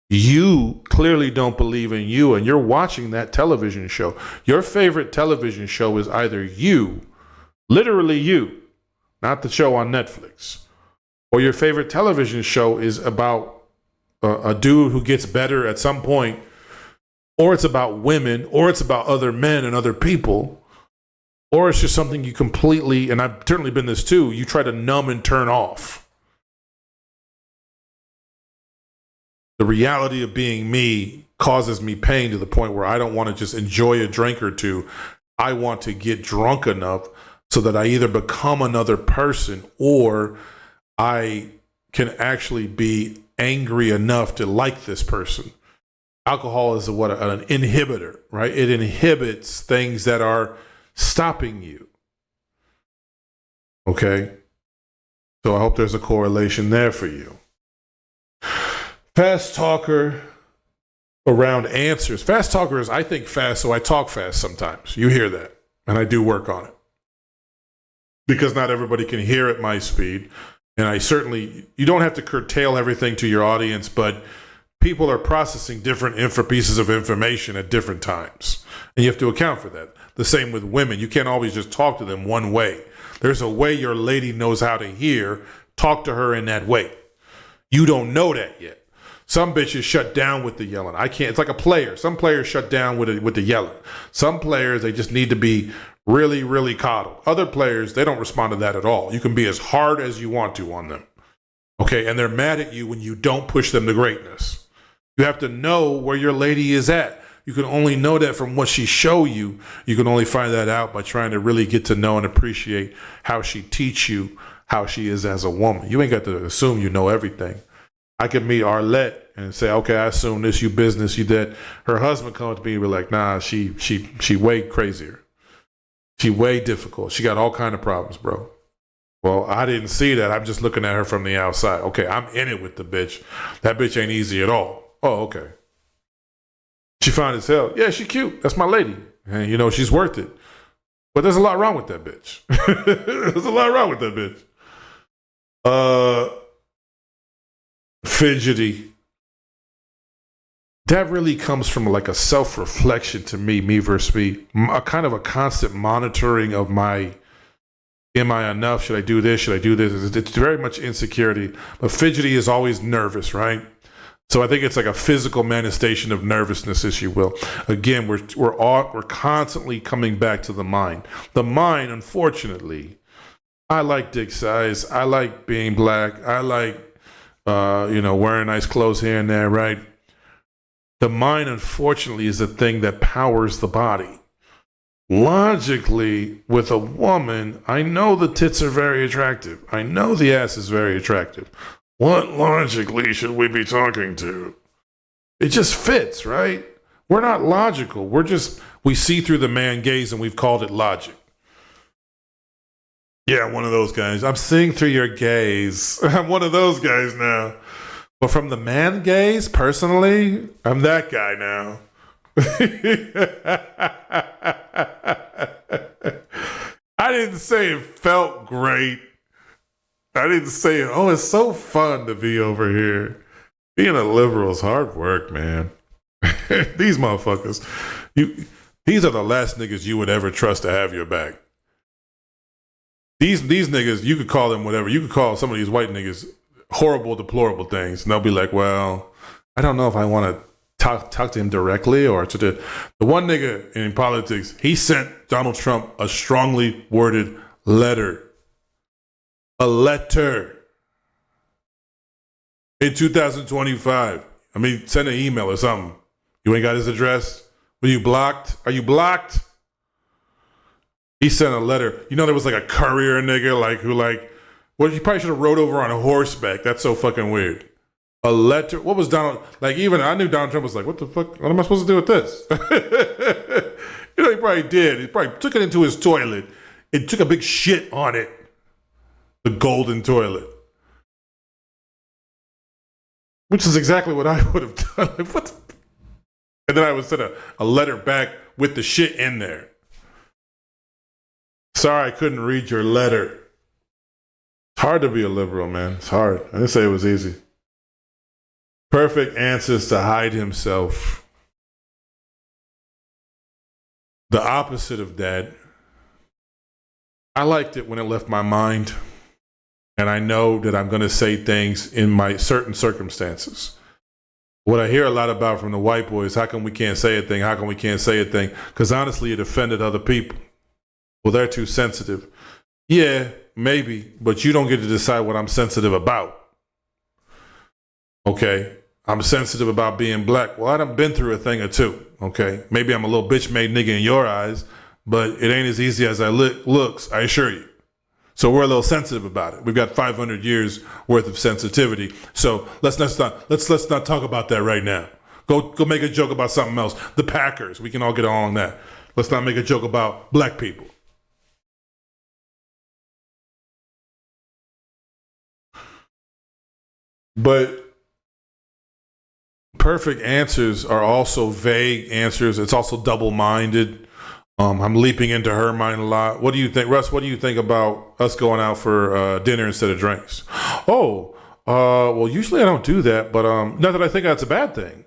You clearly don't believe in you, and you're watching that television show. Your favorite television show is either you, literally you, not the show on Netflix, or your favorite television show is about a dude who gets better at some point, or it's about women, or it's about other men and other people, or it's just something you completely, and I've certainly been this too, you try to numb and turn off. The reality of being me causes me pain to the point where I don't want to just enjoy a drink or two. I want to get drunk enough so that I either become another person or I can actually be angry enough to like this person. Alcohol is an inhibitor, right? It inhibits things that are stopping you. Okay? So I hope there's a correlation there for you. Fast talker around answers. Fast talker is, I think fast, so I talk fast sometimes. You hear that. And I do work on it. Because not everybody can hear at my speed. And you don't have to curtail everything to your audience, but people are processing different pieces of information at different times. And you have to account for that. The same with women. You can't always just talk to them one way. There's a way your lady knows how to hear. Talk to her in that way. You don't know that yet. Some bitches shut down with the yelling. I can't. It's like a player. Some players shut down with the yelling. Some players, they just need to be really, really coddled. Other players, they don't respond to that at all. You can be as hard as you want to on them. Okay, and they're mad at you when you don't push them to greatness. You have to know where your lady is at. You can only know that from what she show you. You can only find that out by trying to really get to know and appreciate how she teach you how she is as a woman. You ain't got to assume you know everything. I could meet Arlette and say, okay, I assume this, you business, you that. Her husband comes to me and be like, nah, she way crazier. She way difficult. She got all kind of problems, bro. Well, I didn't see that. I'm just looking at her from the outside. Okay, I'm in it with the bitch. That bitch ain't easy at all. Oh, okay. She fine as hell. Yeah, she cute. That's my lady. And, she's worth it. But there's a lot wrong with that bitch. There's a lot wrong with that bitch. Fidgety. That really comes from like a self-reflection to me versus me. A kind of a constant monitoring of am I enough? Should I do this? Should I do this? It's very much insecurity. But fidgety is always nervous, right? So I think it's like a physical manifestation of nervousness, if you will. Again, we're constantly coming back to the mind. The mind, unfortunately, I like dick size. I like being black. I like, wearing nice clothes here and there, right? The mind, unfortunately, is the thing that powers the body. Logically, with a woman, I know the tits are very attractive. I know the ass is very attractive. What logically should we be talking to? It just fits, right? We're not logical. We see through the man gaze and we've called it logic. Yeah, one of those guys. I'm seeing through your gaze. I'm one of those guys now. But from the man gaze, personally, I'm that guy now. I didn't say it felt great. I didn't say, it's so fun to be over here. Being a liberal is hard work, man. These motherfuckers, these are the last niggas you would ever trust to have your back. These niggas, you could call them whatever. You could call some of these white niggas horrible, deplorable things. And they'll be like, well, I don't know if I want to talk to him directly or to the one nigga in politics. He sent Donald Trump a strongly worded letter. A letter. In 2025. Send an email or something. You ain't got his address? Were you blocked? Are you blocked? He sent a letter. There was like a courier nigga he probably should have rode over on a horseback. That's so fucking weird. A letter. What was Donald? Even I knew Donald Trump was like, what the fuck? What am I supposed to do with this? He probably did. He probably took it into his toilet and took a big shit on it. The golden toilet. Which is exactly what I would have done. And then I would send a letter back with the shit in there. Sorry, I couldn't read your letter. It's hard to be a liberal, man. It's hard. I didn't say it was easy. Perfect answers to hide himself. The opposite of that. I liked it when it left my mind. And I know that I'm going to say things in my certain circumstances. What I hear a lot about from the white boys, how come we can't say a thing? How come we can't say a thing? Because honestly, it offended other people. Well, they're too sensitive. Yeah, maybe, but you don't get to decide what I'm sensitive about. Okay, I'm sensitive about being black. Well, I done been through a thing or two. Okay, maybe I'm a little bitch-made nigga in your eyes, but it ain't as easy as I looks, I assure you. So we're a little sensitive about it. We've got 500 years worth of sensitivity. So let's not talk about that right now. Go make a joke about something else. The Packers, we can all get along that. Let's not make a joke about black people. But perfect answers are also vague answers. It's also double-minded. I'm leaping into her mind a lot. What do you think, Russ? What do you think about us going out for dinner instead of drinks? Well, usually I don't do that, but not that I think that's a bad thing.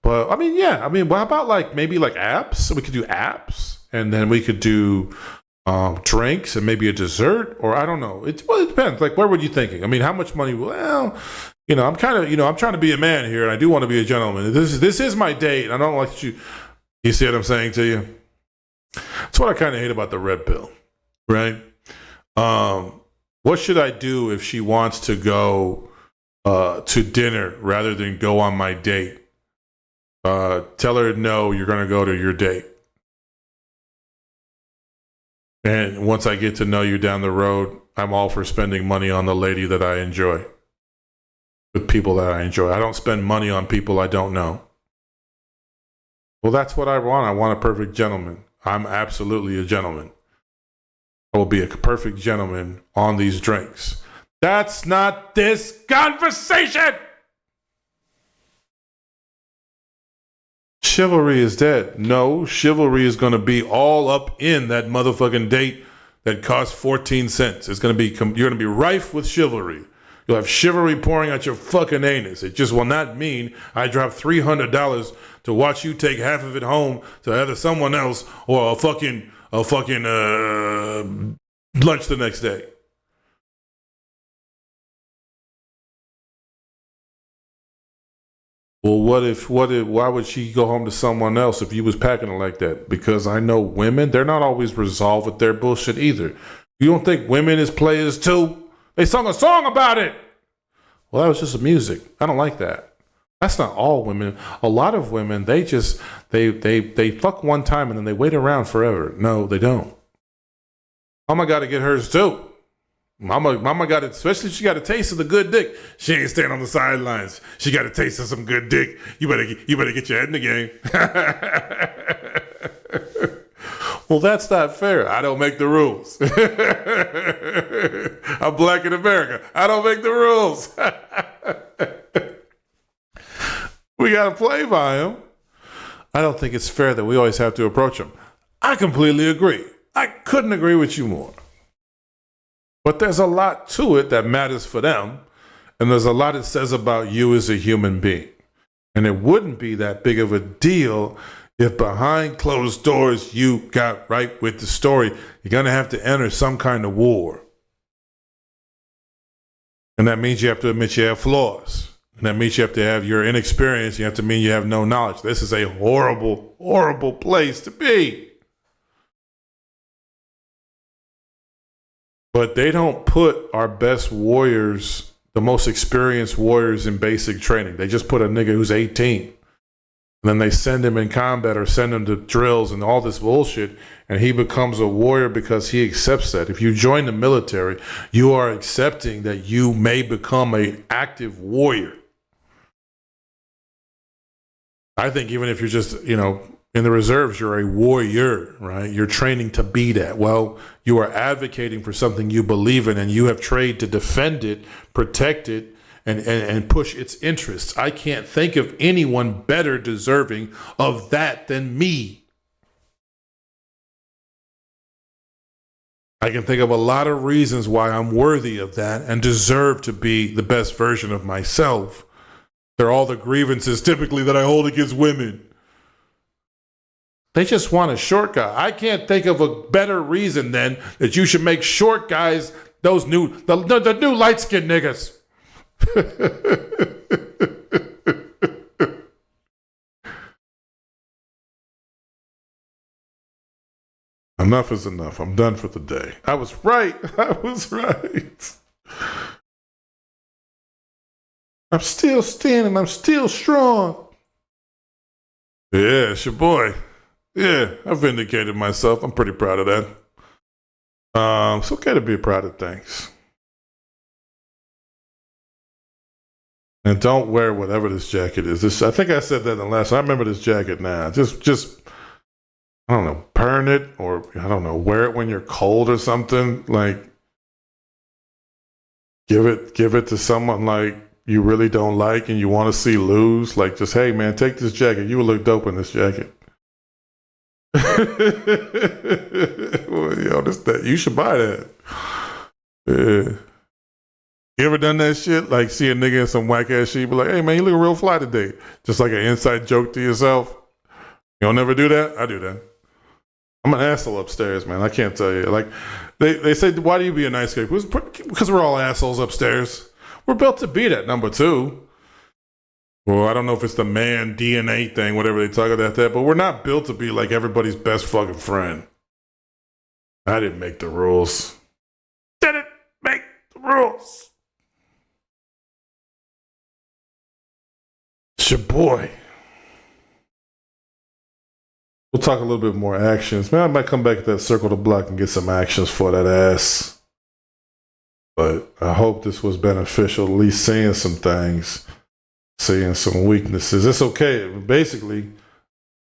But I mean, yeah. I mean, what about maybe apps? We could do apps, and then we could do drinks and maybe a dessert, or I don't know. It depends. Like, where were you thinking? I mean, how much money? Well, I'm trying to be a man here, and I do want to be a gentleman. This is my date. I don't like you. You see what I'm saying to you? That's what I kind of hate about the red pill, right? What should I do if she wants to go to dinner rather than go on my date? Tell her no, you're going to go to your date. And once I get to know you down the road, I'm all for spending money on the lady that I enjoy. With people that I enjoy. I don't spend money on people I don't know. Well, that's what I want. I want a perfect gentleman. I'm absolutely a gentleman. I will be a perfect gentleman on these drinks. That's not this conversation. Chivalry is dead. No, chivalry is going to be all up in that motherfucking date that costs 14 cents. You're going to be rife with chivalry. You'll have chivalry pouring out your fucking anus. It just will not mean I drop $300 to watch you take half of it home to either someone else or a fucking lunch the next day. Well, why would she go home to someone else if you was packing it like that? Because I know women, they're not always resolved with their bullshit either. You don't think women is players too? They sung a song about it. Well, that was just music. I don't like that. That's not all women. A lot of women, they fuck one time and then they wait around forever. No, they don't. Mama got to get hers too. Mama got it, especially if she got a taste of the good dick. She ain't staying on the sidelines. She got a taste of some good dick. You better get your head in the game. Well, that's not fair. I don't make the rules. I'm black in America. I don't make the rules. We got to play by them. I don't think it's fair that we always have to approach them. I completely agree. I couldn't agree with you more. But there's a lot to it that matters for them. And there's a lot it says about you as a human being. And it wouldn't be that big of a deal if behind closed doors you got right with the story. You're going to have to enter some kind of war. And that means you have to admit you have flaws. And that means you have to have your inexperience. You have to mean you have no knowledge. This is a horrible, horrible place to be. But they don't put our best warriors, the most experienced warriors in basic training. They just put a nigga who's 18. And then they send him in combat or send him to drills and all this bullshit. And he becomes a warrior because he accepts that. If you join the military, you are accepting that you may become an active warrior. I think even if you're just, in the reserves, you're a warrior, right? You're training to be that. Well, you are advocating for something you believe in and you have trained to defend it, protect it, and push its interests. I can't think of anyone better deserving of that than me. I can think of a lot of reasons why I'm worthy of that and deserve to be the best version of myself. They're all the grievances typically that I hold against women. They just want a short guy. I can't think of a better reason then that you should make short guys the new light-skinned niggas. Enough is enough. I'm done for the day. I was right. I'm still standing. I'm still strong. Yeah, it's your boy. Yeah, I vindicated myself. I'm pretty proud of that. It's okay to be proud of things. And don't wear whatever this jacket is. I think I said that in the last. I remember this jacket now. Just I don't know, burn it or I don't know, wear it when you're cold or something. Like give it to someone like you really don't like and you want to see lose. Like just hey man, take this jacket. You would look dope in this jacket. Well, you should buy that. Yeah. You ever done that shit? Like see a nigga in some whack ass shit, be like, hey man, you look real fly today. Just like an inside joke to yourself. You don't never do that? I do that. I'm an asshole upstairs, man. I can't tell you. Like they say, why do you be a nice guy? Because we're all assholes upstairs. We're built to be that, number two. Well, I don't know if it's the man DNA thing, whatever they talk about that, but we're not built to be like everybody's best fucking friend. I didn't make the rules. Didn't make the rules. It's your boy. We'll talk a little bit more actions. Man, I might come back to that circle the block and get some actions for that ass. But I hope this was beneficial, at least seeing some things, seeing some weaknesses. It's okay. Basically,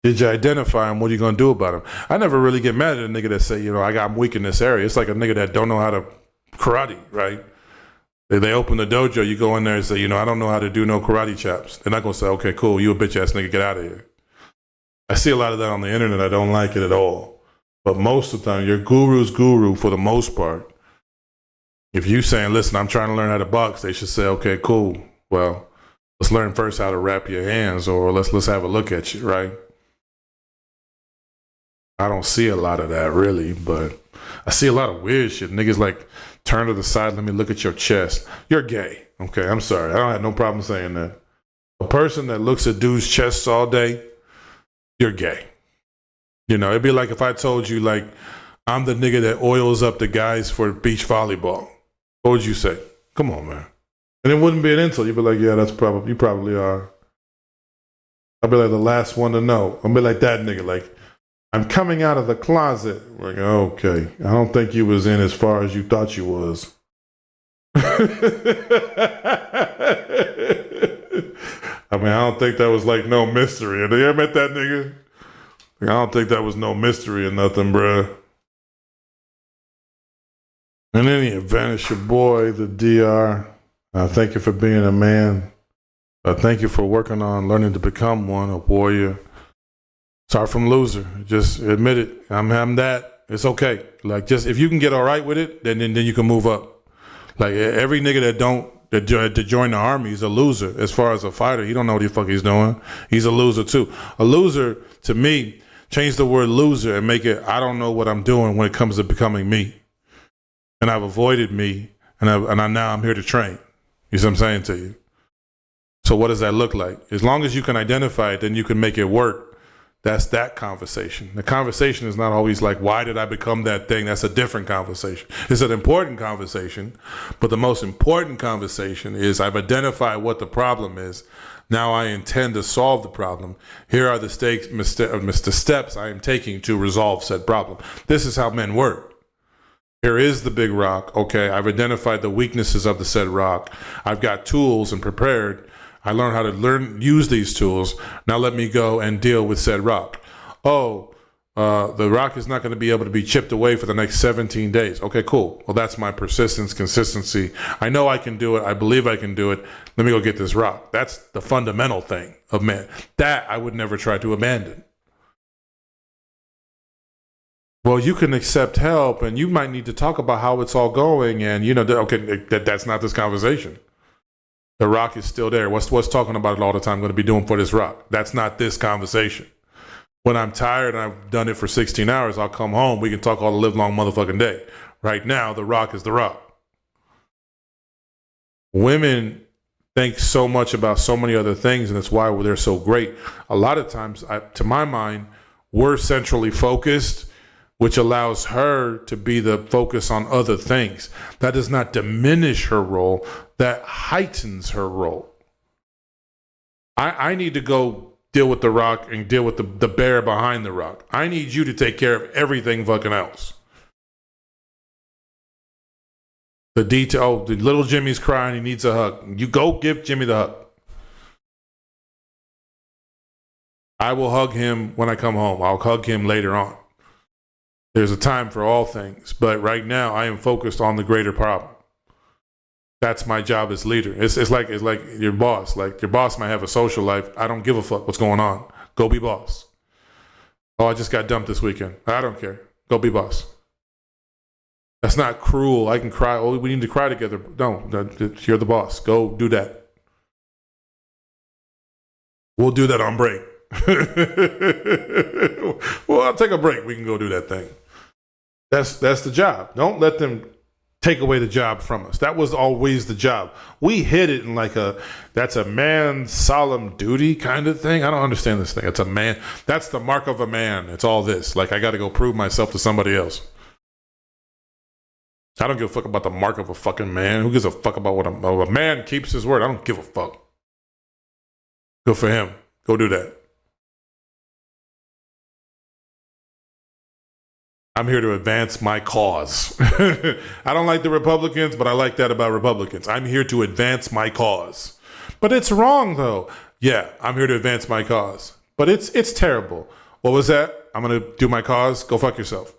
did you identify them? What are you going to do about them? I never really get mad at a nigga that say, I'm weak in this area. It's like a nigga that don't know how to karate, right? They open the dojo, you go in there and say, I don't know how to do no karate chops. They're not going to say, okay, cool, you a bitch ass nigga, get out of here. I see a lot of that on the internet. I don't like it at all. But most of the time, your guru's guru for the most part. If you saying, listen, I'm trying to learn how to box, they should say, okay, cool. Well, let's learn first how to wrap your hands or let's have a look at you, right? I don't see a lot of that really, but I see a lot of weird shit. Niggas like, turn to the side, let me look at your chest. You're gay. Okay, I'm sorry. I don't have no problem saying that. A person that looks at dudes' chests all day, you're gay. It'd be like if I told you, like, I'm the nigga that oils up the guys for beach volleyball. What would you say? Come on, man. And it wouldn't be an insult. You'd be like, yeah, you probably are. I'd be like the last one to know. I'd be like that nigga, like, I'm coming out of the closet. Like, okay, I don't think you was in as far as you thought you was. I mean, I don't think that was like no mystery. Have you ever met that nigga? Like, I don't think that was no mystery or nothing, bruh. In any event, it's your boy, the DR. Thank you for being a man. Thank you for working on learning to become one, a warrior. Start from loser. Just admit it. I'm that. It's okay. Like, just if you can get all right with it, then you can move up. Like every nigga that join the army is a loser. As far as a fighter, he don't know what the fuck he's doing. He's a loser too. A loser, to me, change the word loser and make it, I don't know what I'm doing when it comes to becoming me. And I've avoided me, and now I'm here to train. You see what I'm saying to you? So what does that look like? As long as you can identify it, then you can make it work. That's that conversation. The conversation is not always like, why did I become that thing? That's a different conversation. It's an important conversation, but the most important conversation is I've identified what the problem is. Now I intend to solve the problem. Here are the steps I am taking to resolve said problem. This is how men work. Here is the big rock. Okay, I've identified the weaknesses of the said rock. I've got tools and prepared. I learned how to use these tools. Now let me go and deal with said rock. The rock is not going to be able to be chipped away for the next 17 days. Okay, cool. Well, that's my persistence, consistency. I know I can do it. I believe I can do it. Let me go get this rock. That's the fundamental thing of man. That I would never try to abandon. Well, you can accept help and you might need to talk about how it's all going. And, that's not this conversation. The rock is still there. What's talking about it all the time going to be doing for this rock? That's not this conversation. When I'm tired and I've done it for 16 hours, I'll come home. We can talk all the live long motherfucking day. Right now, the rock is the rock. Women think so much about so many other things, and that's why they're so great. A lot of times, to my mind, we're centrally focused, which allows her to be the focus on other things. That does not diminish her role. That heightens her role. I need to go deal with the rock and deal with the bear behind the rock. I need you to take care of everything fucking else. The detail. Oh, the little Jimmy's crying. He needs a hug. You go give Jimmy the hug. I will hug him when I come home. I'll hug him later on. There's a time for all things, but right now I am focused on the greater problem. That's my job as leader. It's like your boss. Like your boss might have a social life. I don't give a fuck what's going on. Go be boss. Oh, I just got dumped this weekend. I don't care. Go be boss. That's not cruel. I can cry. Oh, we need to cry together. No, you're the boss. Go do that. We'll do that on break. Well, I'll take a break. We can go do that thing. That's the job. Don't let them take away the job from us. That was always the job. We hid it in like that's a man's solemn duty kind of thing. I don't understand this thing. It's a man. That's the mark of a man. It's all this. Like I got to go prove myself to somebody else. I don't give a fuck about the mark of a fucking man. Who gives a fuck about what a man keeps his word? I don't give a fuck. Good for him. Go do that. I'm here to advance my cause. I don't like the Republicans, but I like that about Republicans. I'm here to advance my cause. But it's wrong, though. Yeah, I'm here to advance my cause. But it's terrible. What was that? I'm going to do my cause? Go fuck yourself.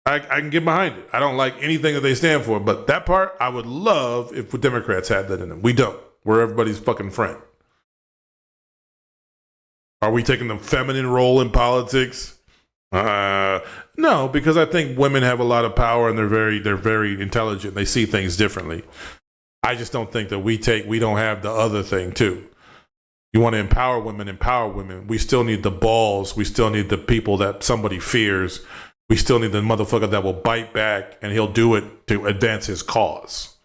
I can get behind it. I don't like anything that they stand for, but that part, I would love if the Democrats had that in them. We don't. We're everybody's fucking friend. Are we taking the feminine role in politics? No, because I think women have a lot of power and they're very intelligent. They see things differently. I just don't think that we don't have the other thing too. You want to empower women. We still need the balls. We still need the people that somebody fears. We still need the motherfucker that will bite back and he'll do it to advance his cause.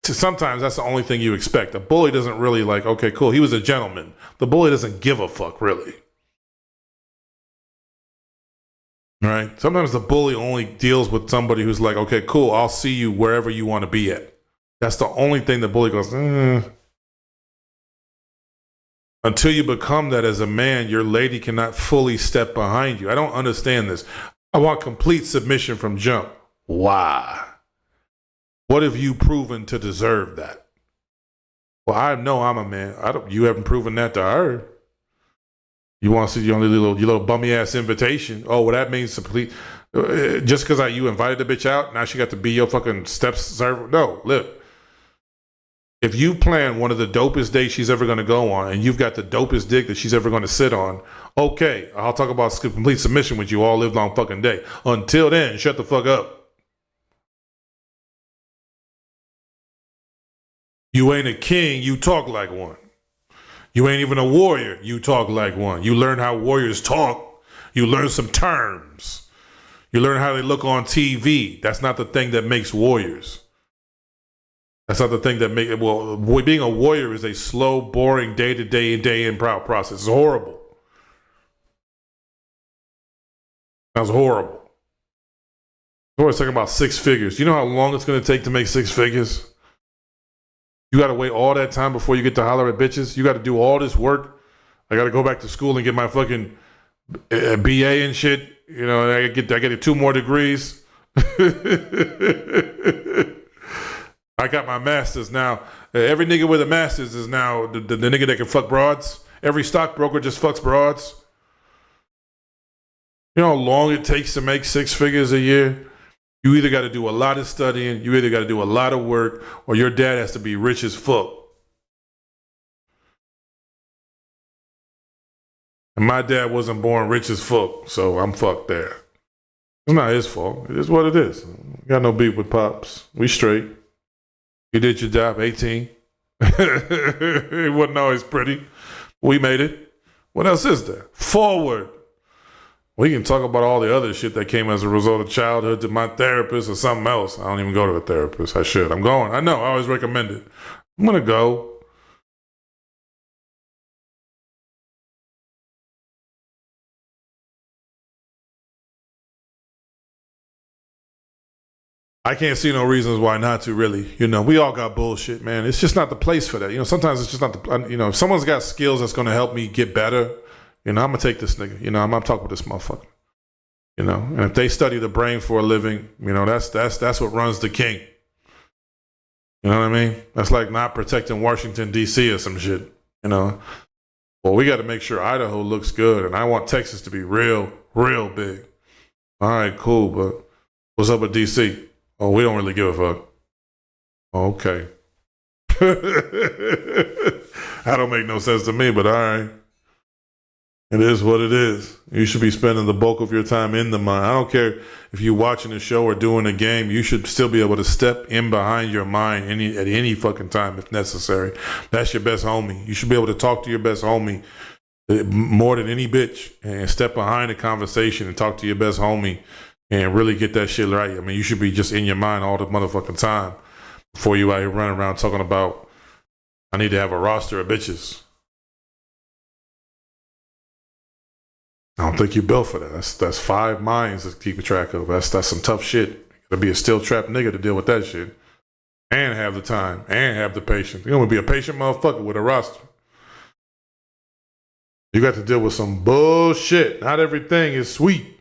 Sometimes that's the only thing you expect. A bully doesn't really like, okay, cool, he was a gentleman. The bully doesn't give a fuck, really. Right? Sometimes the bully only deals with somebody who's like, okay, cool, I'll see you wherever you want to be at. That's the only thing the bully goes, Until you become that as a man, your lady cannot fully step behind you. I don't understand this. I want complete submission from jump. Why? What have you proven to deserve that? Well, I know I'm a man. You haven't proven that to her. You want to see your little bummy ass invitation? Oh, well, that means complete. Just because you invited the bitch out, now she got to be your fucking step server. No, look. If you plan one of the dopest dates she's ever going to go on, and you've got the dopest dick that she's ever going to sit on, okay, I'll talk about complete submission with you all live long fucking day. Until then, shut the fuck up. You ain't a king, you talk like one. You ain't even a warrior, you talk like one. You learn how warriors talk. You learn some terms. You learn how they look on TV. That's not the thing that makes warriors. That's not the thing that makes it. Well, being a warrior is a slow, boring, day-to-day, day-in process. It's horrible. That's horrible. I'm always talking about six figures. You know how long it's going to take to make six figures? You got to wait all that time before you get to holler at bitches. You got to do all this work. I got to go back to school and get my fucking BA and shit. You know, I get 2 more degrees. I got my master's now. Every nigga with a master's is now the nigga that can fuck broads. Every stockbroker just fucks broads. You know how long it takes to make 6 figures a year? You either got to do a lot of studying, you either got to do a lot of work, or your dad has to be rich as fuck. And my dad wasn't born rich as fuck, so I'm fucked there. It's not his fault. It is what it is. Got no beef with Pops. We straight. You did your job, 18. It wasn't always pretty. We made it. What else is there? Forward. We can talk about all the other shit that came as a result of childhood to my therapist or something else. I don't even go to a therapist. I should. I'm going. I know. I always recommend it. I'm going to go. I can't see no reasons why not to, really. You know, we all got bullshit, man. It's just not the place for that. You know, sometimes it's just not the, you know, if someone's got skills that's going to help me get better, you know, I'm going to take this nigga. You know, I'm talking with this motherfucker. You know, and if they study the brain for a living, you know, that's what runs the king. You know what I mean? That's like not protecting Washington, D.C. or some shit, you know? Well, we got to make sure Idaho looks good, and I want Texas to be real, real big. All right, cool, but what's up with D.C.? Oh, we don't really give a fuck. Okay. That don't make no sense to me, but all right. It is what it is. You should be spending the bulk of your time in the mind. I don't care if you're watching a show or doing a game. You should still be able to step in behind your mind at any fucking time if necessary. That's your best homie. You should be able to talk to your best homie more than any bitch and step behind the conversation and talk to your best homie and really get that shit right. I mean, you should be just in your mind all the motherfucking time before you out here running around talking about, I need to have a roster of bitches. I don't think you built for that. That's 5 minds to keep track of. That's some tough shit. You gotta be a steel trap nigga to deal with that shit. And have the time. And have the patience. You're gonna be a patient motherfucker with a roster. You got to deal with some bullshit. Not everything is sweet.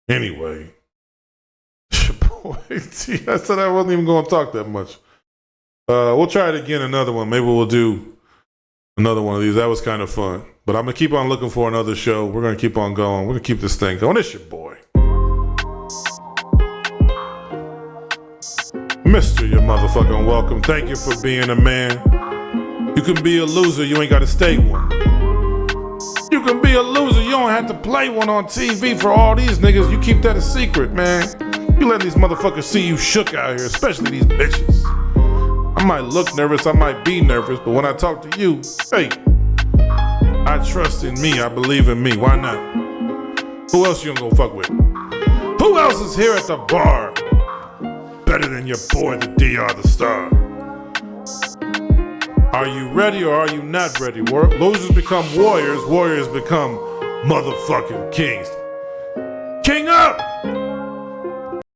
Anyway. Boy, I said I wasn't even gonna talk that much. We'll try it again, another one. Maybe we'll do another one of these. That was kind of fun. But I'm going to keep on looking for another show. We're going to keep on going. We're going to keep this thing going. It's your boy, Mr. Your motherfucking welcome. Thank you for being a man. You can be a loser. You ain't got to stay one. You can be a loser. You don't have to play one on TV for all these niggas. You keep that a secret, man. You let these motherfuckers see you shook out here, especially these bitches. I might look nervous. I might be nervous. But when I talk to you, hey, I trust in me. I believe in me. Why not? Who else you gonna fuck with? Who else is here at the bar? Better than your boy, the DR, the star. Are you ready or are you not ready? Losers become warriors. Warriors become motherfucking kings.